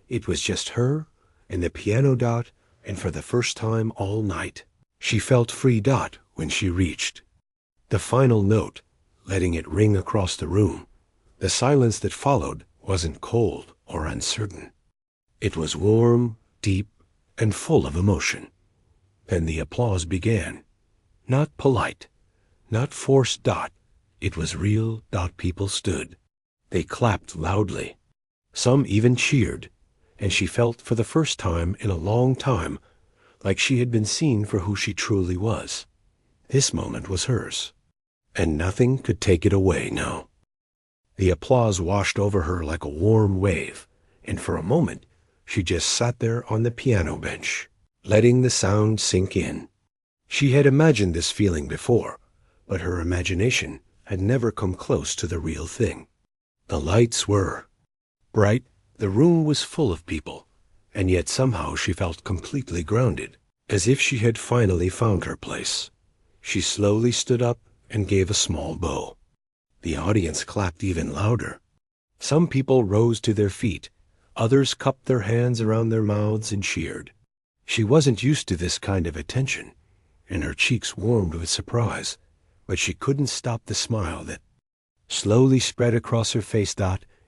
It was just her and the piano. And for the first time all night, she felt free. When she reached the final note, letting it ring across the room, the silence that followed wasn't cold or uncertain. It was warm, deep and full of emotion. And the applause began. Not polite, not forced. It was real. People stood. They clapped loudly. Some even cheered, and she felt for the first time in a long time like she had been seen for who she truly was. This moment was hers, and nothing could take it away now. The applause washed over her like a warm wave, and for a moment she just sat there on the piano bench, letting the sound sink in. She had imagined this feeling before, but her imagination had never come close to the real thing. The lights were bright, the room was full of people, and yet somehow she felt completely grounded, as if she had finally found her place. She slowly stood up and gave a small bow. The audience clapped even louder. Some people rose to their feet, others cupped their hands around their mouths and cheered. She wasn't used to this kind of attention, and her cheeks warmed with surprise, but she couldn't stop the smile that slowly spread across her face.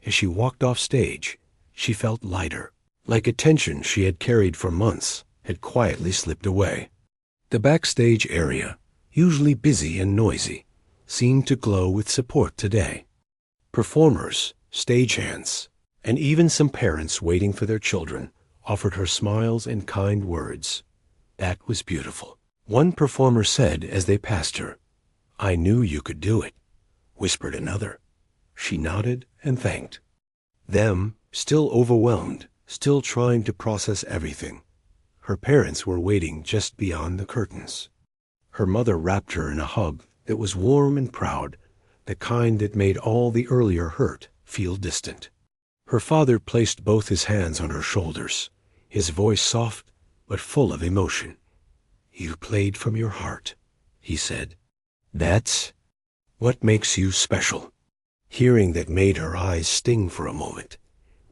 As she walked off stage, she felt lighter, like a tension she had carried for months had quietly slipped away. The backstage area, usually busy and noisy, seemed to glow with support today. Performers, stagehands, and even some parents waiting for their children offered her smiles and kind words. That was beautiful. One performer said as they passed her, "I knew you could do it," whispered another. She nodded and thanked them, still overwhelmed, still trying to process everything. Her parents were waiting just beyond the curtains. Her mother wrapped her in a hug that was warm and proud, the kind that made all the earlier hurt feel distant. Her father placed both his hands on her shoulders, his voice soft but full of emotion. "You played from your heart," he said. "That's what makes you special." Hearing that made her eyes sting for a moment,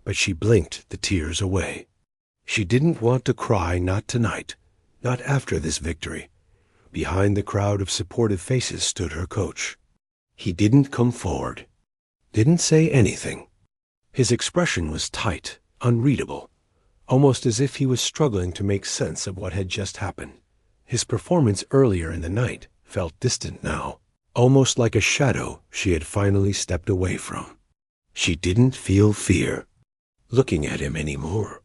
but she blinked the tears away. She didn't want to cry, not tonight, not after this victory. Behind the crowd of supportive faces stood her coach. He didn't come forward, didn't say anything. His expression was tight, unreadable, almost as if he was struggling to make sense of what had just happened. His performance earlier in the night felt distant now, almost like a shadow she had finally stepped away from. She didn't feel fear looking at him anymore.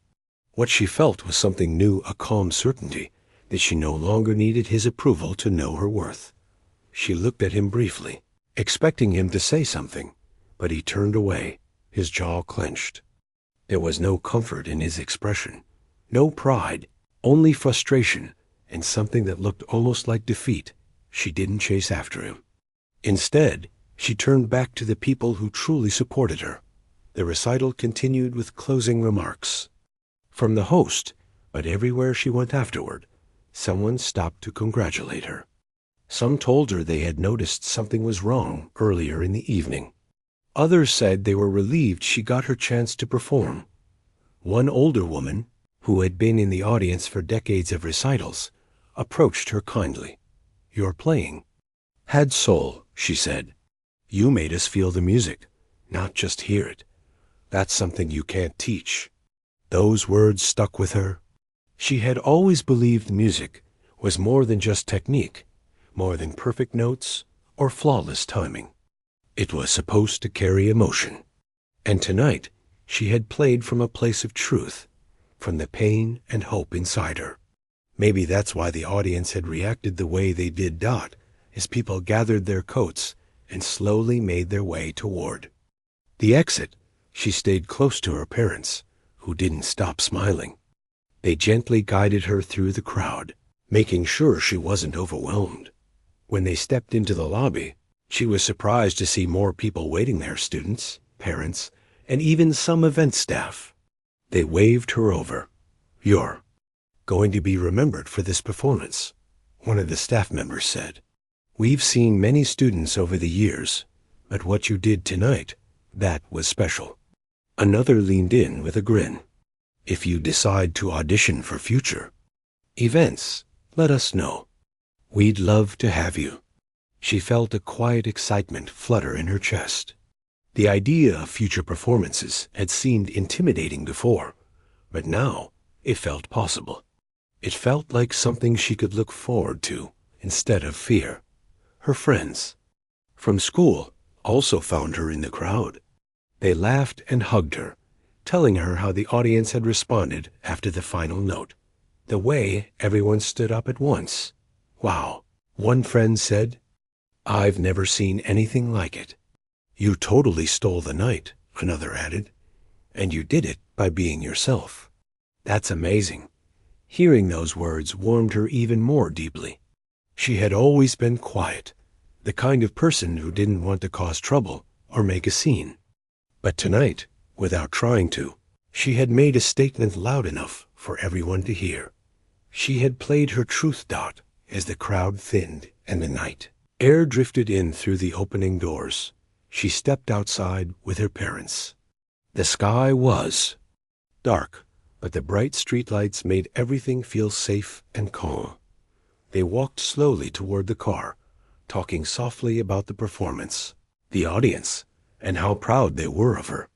What she felt was something new, a calm certainty that she no longer needed his approval to know her worth. She looked at him briefly, expecting him to say something, but he turned away, his jaw clenched. There was no comfort in his expression, no pride, only frustration and something that looked almost like defeat. She didn't chase after him. Instead, she turned back to the people who truly supported her. The recital continued with closing remarks from the host, but everywhere she went afterward, someone stopped to congratulate her. Some told her they had noticed something was wrong earlier in the evening. Others said they were relieved she got her chance to perform. One older woman, who had been in the audience for decades of recitals, approached her kindly. "Your playing had soul," she said. "You made us feel the music, not just hear it. That's something you can't teach." Those words stuck with her. She had always believed music was more than just technique, more than perfect notes or flawless timing. It was supposed to carry emotion. And tonight, she had played from a place of truth, from the pain and hope inside her. Maybe that's why the audience had reacted the way they did. As people gathered their coats and slowly made their way toward the exit, she stayed close to her parents, who didn't stop smiling. They gently guided her through the crowd, making sure she wasn't overwhelmed. When they stepped into the lobby, she was surprised to see more people waiting there, students, parents, and even some event staff. They waved her over. "You're going to be remembered for this performance," one of the staff members said. "We've seen many students over the years, but what you did tonight, that was special." Another leaned in with a grin. "If you decide to audition for future events, let us know. We'd love to have you." She felt a quiet excitement flutter in her chest. The idea of future performances had seemed intimidating before, but now It felt possible. It felt like something she could look forward to instead of fear. Her friends from school also found her in the crowd. They laughed and hugged her, telling her how the audience had responded after the final note. The way everyone stood up at once. Wow, one friend said, "I've never seen anything like it." "You totally stole the night," another added. "And you did it by being yourself." That's amazing. Hearing those words warmed her even more deeply. She had always been quiet, the kind of person who didn't want to cause trouble or make a scene. But tonight, without trying to, she had made a statement loud enough for everyone to hear. She had played her truth dot as the crowd thinned and the night air drifted in through the opening doors. She stepped outside with her parents. The sky was dark, but the bright streetlights made everything feel safe and calm. They walked slowly toward the car, talking softly about the performance, the audience, and how proud they were of her.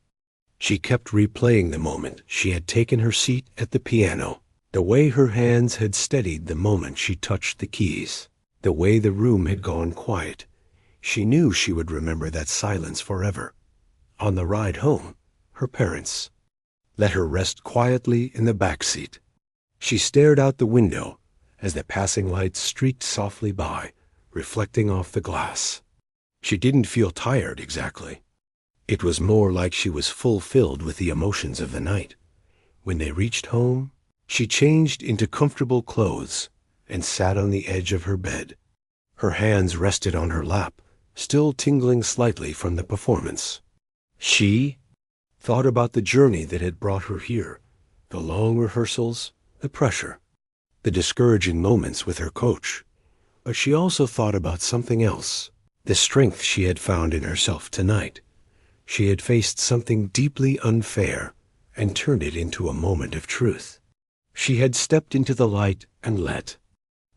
She kept replaying the moment she had taken her seat at the piano, the way her hands had steadied the moment she touched the keys, the way the room had gone quiet. She knew she would remember that silence forever. On the ride home, her parents let her rest quietly in the back seat. She stared out the window as the passing lights streaked softly by, reflecting off the glass. She didn't feel tired exactly. It was more like she was fulfilled with the emotions of the night. When they reached home, she changed into comfortable clothes and sat on the edge of her bed. Her hands rested on her lap, still tingling slightly from the performance. She thought about the journey that had brought her here, the long rehearsals, the pressure, the discouraging moments with her coach. But she also thought about something else, the strength she had found in herself tonight. She had faced something deeply unfair and turned it into a moment of truth. She had stepped into the light and let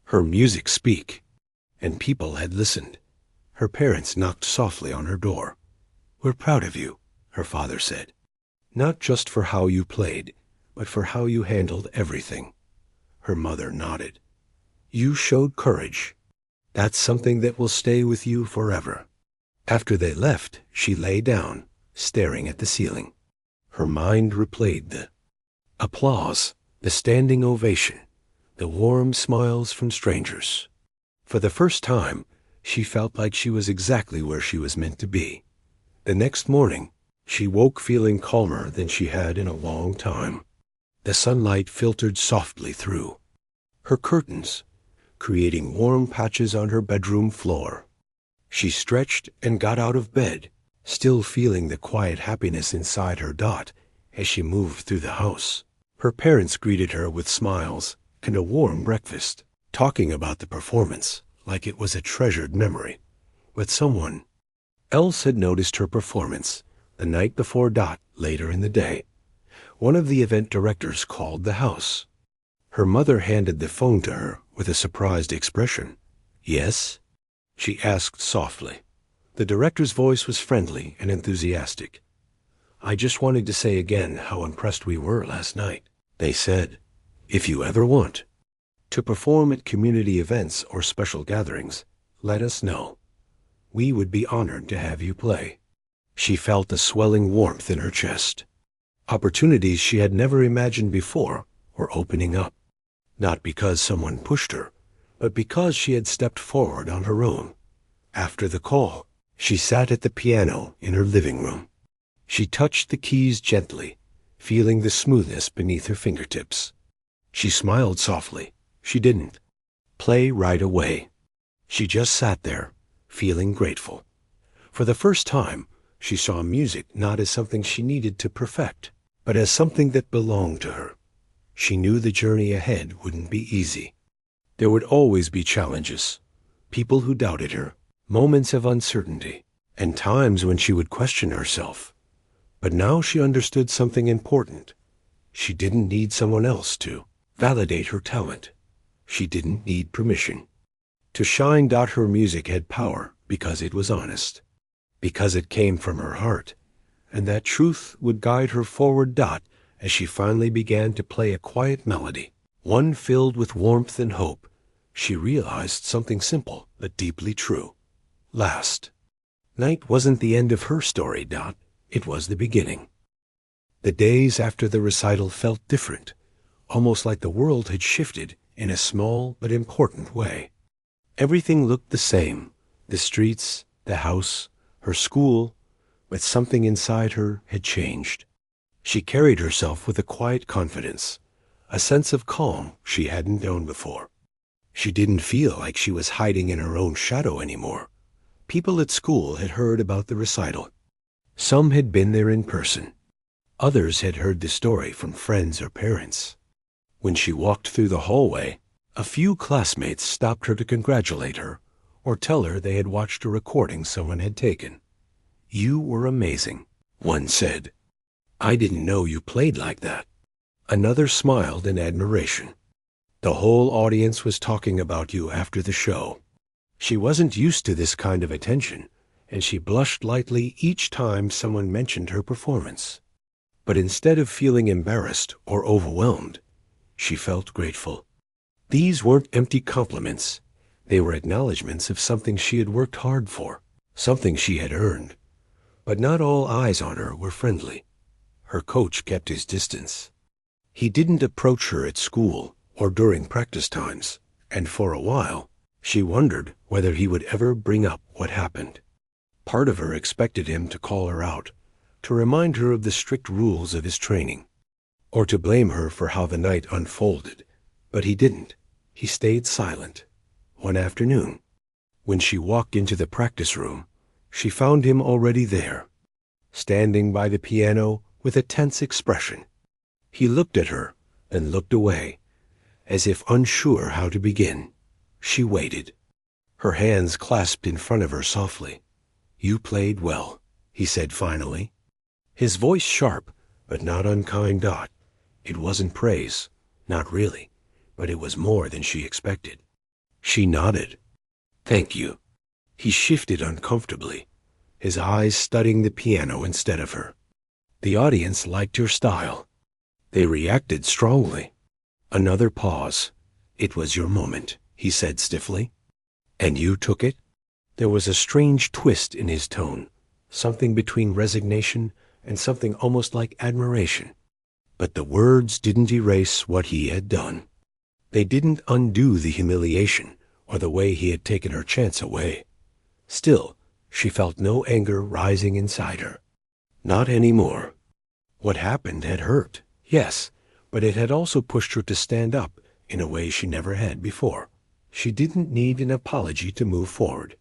her music speak, and people had listened. Her parents knocked softly on her door. "We're proud of you," her father said. "Not just for how you played, but for how you handled everything." Her mother nodded. "You showed courage. That's something that will stay with you forever." After they left, she lay down, staring at the ceiling. Her mind replayed the applause, the standing ovation, the warm smiles from strangers. For the first time, she felt like she was exactly where she was meant to be. The next morning, she woke feeling calmer than she had in a long time. The sunlight filtered softly through her curtains, creating warm patches on her bedroom floor. She stretched and got out of bed, still feeling the quiet happiness inside her dot as she moved through the house. Her parents greeted her with smiles and a warm breakfast, talking about the performance like it was a treasured memory. But someone else had noticed her performance the night before Dot later in the day. One of the event directors called the house. Her mother handed the phone to her with a surprised expression. "Yes?" she asked softly. The director's voice was friendly and enthusiastic. "I just wanted to say again how impressed we were last night," they said. "If you ever want to perform at community events or special gatherings, let us know. We would be honored to have you play." She felt a swelling warmth in her chest. Opportunities she had never imagined before were opening up, not because someone pushed her, but because she had stepped forward on her own. After the call, she sat at the piano in her living room. She touched the keys gently, feeling the smoothness beneath her fingertips. She smiled softly. She didn't play right away. She just sat there, feeling grateful. For the first time, she saw music not as something she needed to perfect, but as something that belonged to her. She knew the journey ahead wouldn't be easy. There would always be challenges, people who doubted her, moments of uncertainty, and times when she would question herself. But now she understood something important. She didn't need someone else to validate her talent. She didn't need permission. To shine, her music had power because it was honest, because it came from her heart, and that truth would guide her forward as she finally began to play a quiet melody, one filled with warmth and hope, she realized something simple but deeply true. Last night wasn't the end of her story, Dot. It was the beginning. The days after the recital felt different, almost like the world had shifted in a small but important way. Everything looked the same, the streets, the house, her school, but something inside her had changed. She carried herself with a quiet confidence, a sense of calm she hadn't known before. She didn't feel like she was hiding in her own shadow anymore. People at school had heard about the recital. Some had been there in person. Others had heard the story from friends or parents. When she walked through the hallway, a few classmates stopped her to congratulate her or tell her they had watched a recording someone had taken. "You were amazing," one said. "I didn't know you played like that." Another smiled in admiration. The whole audience was talking about you after the show. She wasn't used to this kind of attention, and she blushed lightly each time someone mentioned her performance. But instead of feeling embarrassed or overwhelmed, she felt grateful. These weren't empty compliments. They were acknowledgments of something she had worked hard for, something she had earned. But not all eyes on her were friendly. Her coach kept his distance. He didn't approach her at school or during practice times, and for a while, she wondered whether he would ever bring up what happened. Part of her expected him to call her out, to remind her of the strict rules of his training, or to blame her for how the night unfolded. But he didn't. He stayed silent. One afternoon, when she walked into the practice room, she found him already there, standing by the piano with a tense expression. He looked at her, then looked away, as if unsure how to begin. She waited, her hands clasped in front of her softly. "You played well," he said finally. His voice sharp, but not unkind, Dot. It wasn't praise, not really, but it was more than she expected. She nodded. "Thank you." He shifted uncomfortably, his eyes studying the piano instead of her. The audience liked your style. They reacted strongly. Another pause. "It was your moment," he said stiffly. "And you took it?" There was a strange twist in his tone, something between resignation and something almost like admiration. But the words didn't erase what he had done. They didn't undo the humiliation or the way he had taken her chance away. Still, she felt no anger rising inside her. Not anymore. What happened had hurt, yes, but it had also pushed her to stand up in a way she never had before. She didn't need an apology to move forward.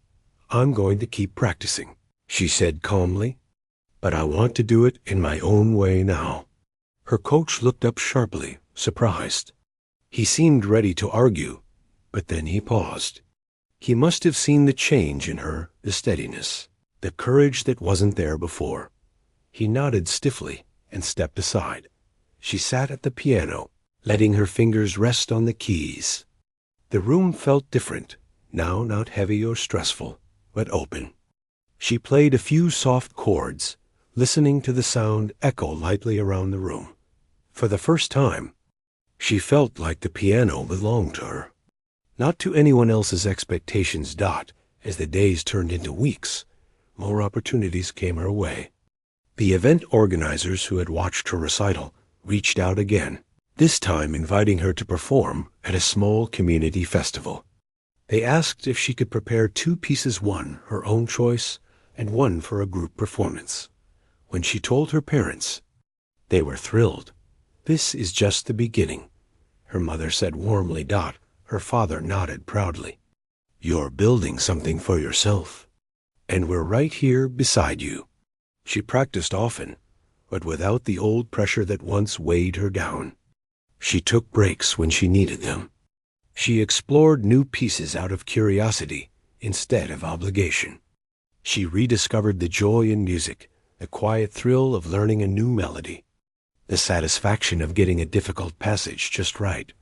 "I'm going to keep practicing," she said calmly, "but I want to do it in my own way now." Her coach looked up sharply, surprised. He seemed ready to argue, but then he paused. He must have seen the change in her, the steadiness, the courage that wasn't there before. He nodded stiffly and stepped aside. She sat at the piano, letting her fingers rest on the keys. The room felt different, now not heavy or stressful, but open. She played a few soft chords, listening to the sound echo lightly around the room. For the first time, she felt like the piano belonged to her. Not to anyone else's expectations. As the days turned into weeks, more opportunities came her way. The event organizers who had watched her recital reached out again, this time inviting her to perform at a small community festival. They asked if she could prepare 2 pieces, one her own choice and one for a group performance. When she told her parents, they were thrilled. "This is just the beginning," her mother said warmly. Her father nodded proudly. "You're building something for yourself, and we're right here beside you." She practiced often, but without the old pressure that once weighed her down. She took breaks when she needed them. She explored new pieces out of curiosity instead of obligation. She rediscovered the joy in music, the quiet thrill of learning a new melody, the satisfaction of getting a difficult passage just right.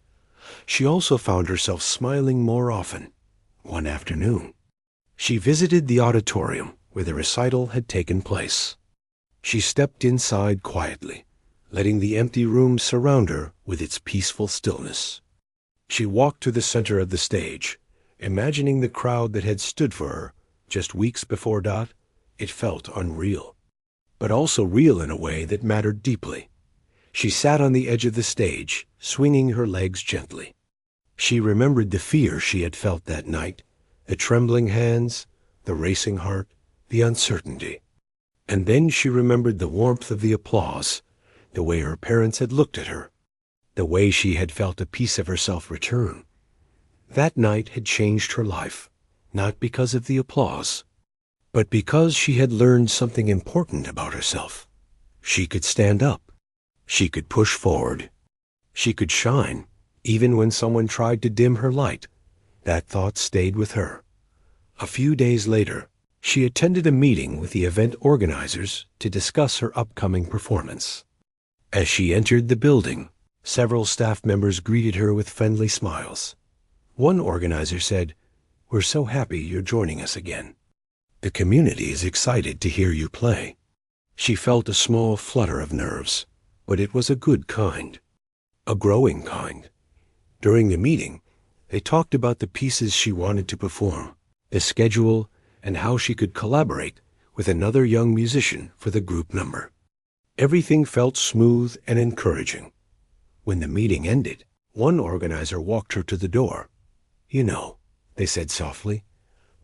She also found herself smiling more often. One afternoon, she visited the auditorium where the recital had taken place. She stepped inside quietly, letting the empty room surround her with its peaceful stillness. She walked to the center of the stage, imagining the crowd that had stood for her just weeks before that. It felt unreal, but also real in a way that mattered deeply. She sat on the edge of the stage, swinging her legs gently. She remembered the fear she had felt that night, the trembling hands, the racing heart, the uncertainty. And then she remembered the warmth of the applause, the way her parents had looked at her, the way she had felt a piece of herself return. That night had changed her life, not because of the applause, but because she had learned something important about herself. She could stand up. She could push forward. She could shine, even when someone tried to dim her light. That thought stayed with her. A few days later, she attended a meeting with the event organizers to discuss her upcoming performance. As she entered the building, several staff members greeted her with friendly smiles. One organizer said, "We're so happy you're joining us again. The community is excited to hear you play." She felt a small flutter of nerves, but it was a good kind, a growing kind. During the meeting, they talked about the pieces she wanted to perform, the schedule, and how she could collaborate with another young musician for the group number. Everything felt smooth and encouraging. When the meeting ended, one organizer walked her to the door. "You know," they said softly,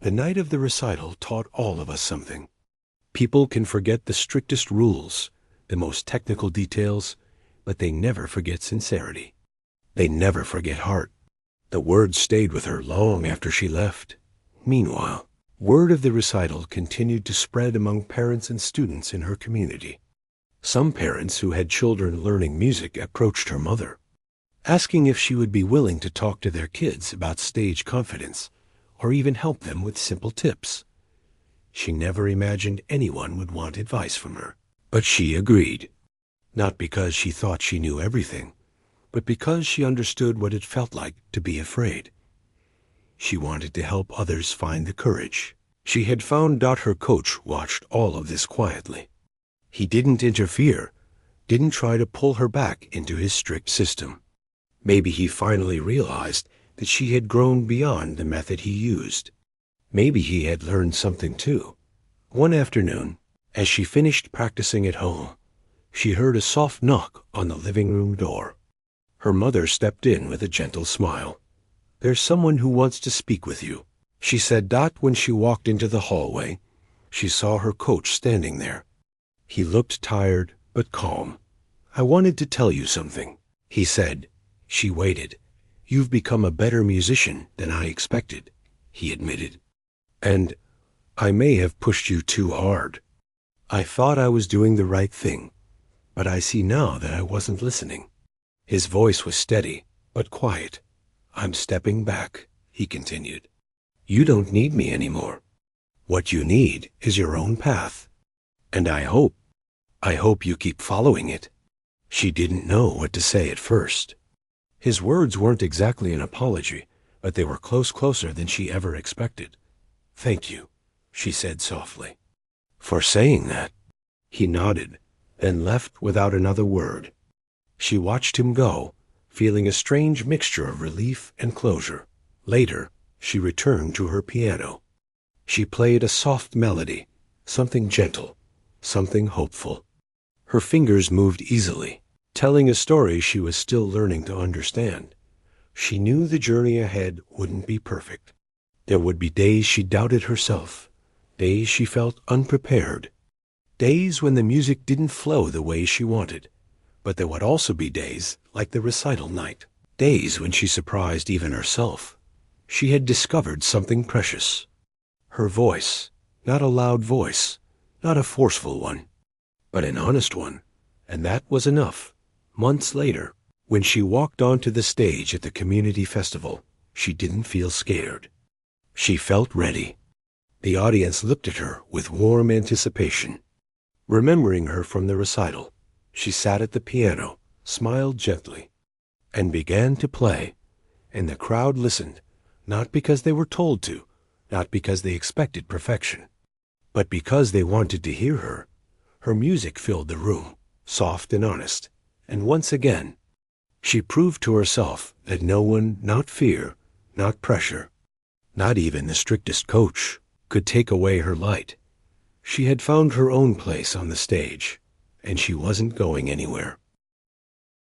"the night of the recital taught all of us something. People can forget the strictest rules, the most technical details, but they never forget sincerity. They never forget heart." The words stayed with her long after she left. Meanwhile, word of the recital continued to spread among parents and students in her community. Some parents who had children learning music approached her mother, asking if she would be willing to talk to their kids about stage confidence, or even help them with simple tips. She never imagined anyone would want advice from her, but she agreed, not because she thought she knew everything, but because she understood what it felt like to be afraid. She wanted to help others find the courage. She had found out her coach watched all of this quietly. He didn't interfere, didn't try to pull her back into his strict system. Maybe he finally realized that she had grown beyond the method he used. Maybe he had learned something too. One afternoon, as she finished practicing at home, she heard a soft knock on the living room door. Her mother stepped in with a gentle smile. "There's someone who wants to speak with you," she said. When she walked into the hallway, she saw her coach standing there. He looked tired but calm. "I wanted to tell you something," he said. She waited. "You've become a better musician than I expected," he admitted. "And I may have pushed you too hard. I thought I was doing the right thing, but I see now that I wasn't listening." His voice was steady but quiet. "I'm stepping back," he continued. "You don't need me anymore. What you need is your own path. And I hope you keep following it." She didn't know what to say at first. His words weren't exactly an apology, but they were closer than she ever expected. "Thank you," she said softly, "for saying that." He nodded, then left without another word. She watched him go, feeling a strange mixture of relief and closure. Later, she returned to her piano. She played a soft melody, something gentle, something hopeful. Her fingers moved easily, telling a story she was still learning to understand. She knew the journey ahead wouldn't be perfect. There would be days she doubted herself, days she felt unprepared, days when the music didn't flow the way she wanted. But there would also be days like the recital night, days when she surprised even herself. She had discovered something precious. Her voice, not a loud voice, not a forceful one, but an honest one, and that was enough. Months later, when she walked onto the stage at the community festival, she didn't feel scared. She felt ready. The audience looked at her with warm anticipation. Remembering her from the recital, she sat at the piano, smiled gently, and began to play. And the crowd listened, not because they were told to, not because they expected perfection, but because they wanted to hear her. Her music filled the room, soft and honest, And once again, she proved to herself that no one, not fear, not pressure, not even the strictest coach, could take away her light. She had found her own place on the stage, and she wasn't going anywhere.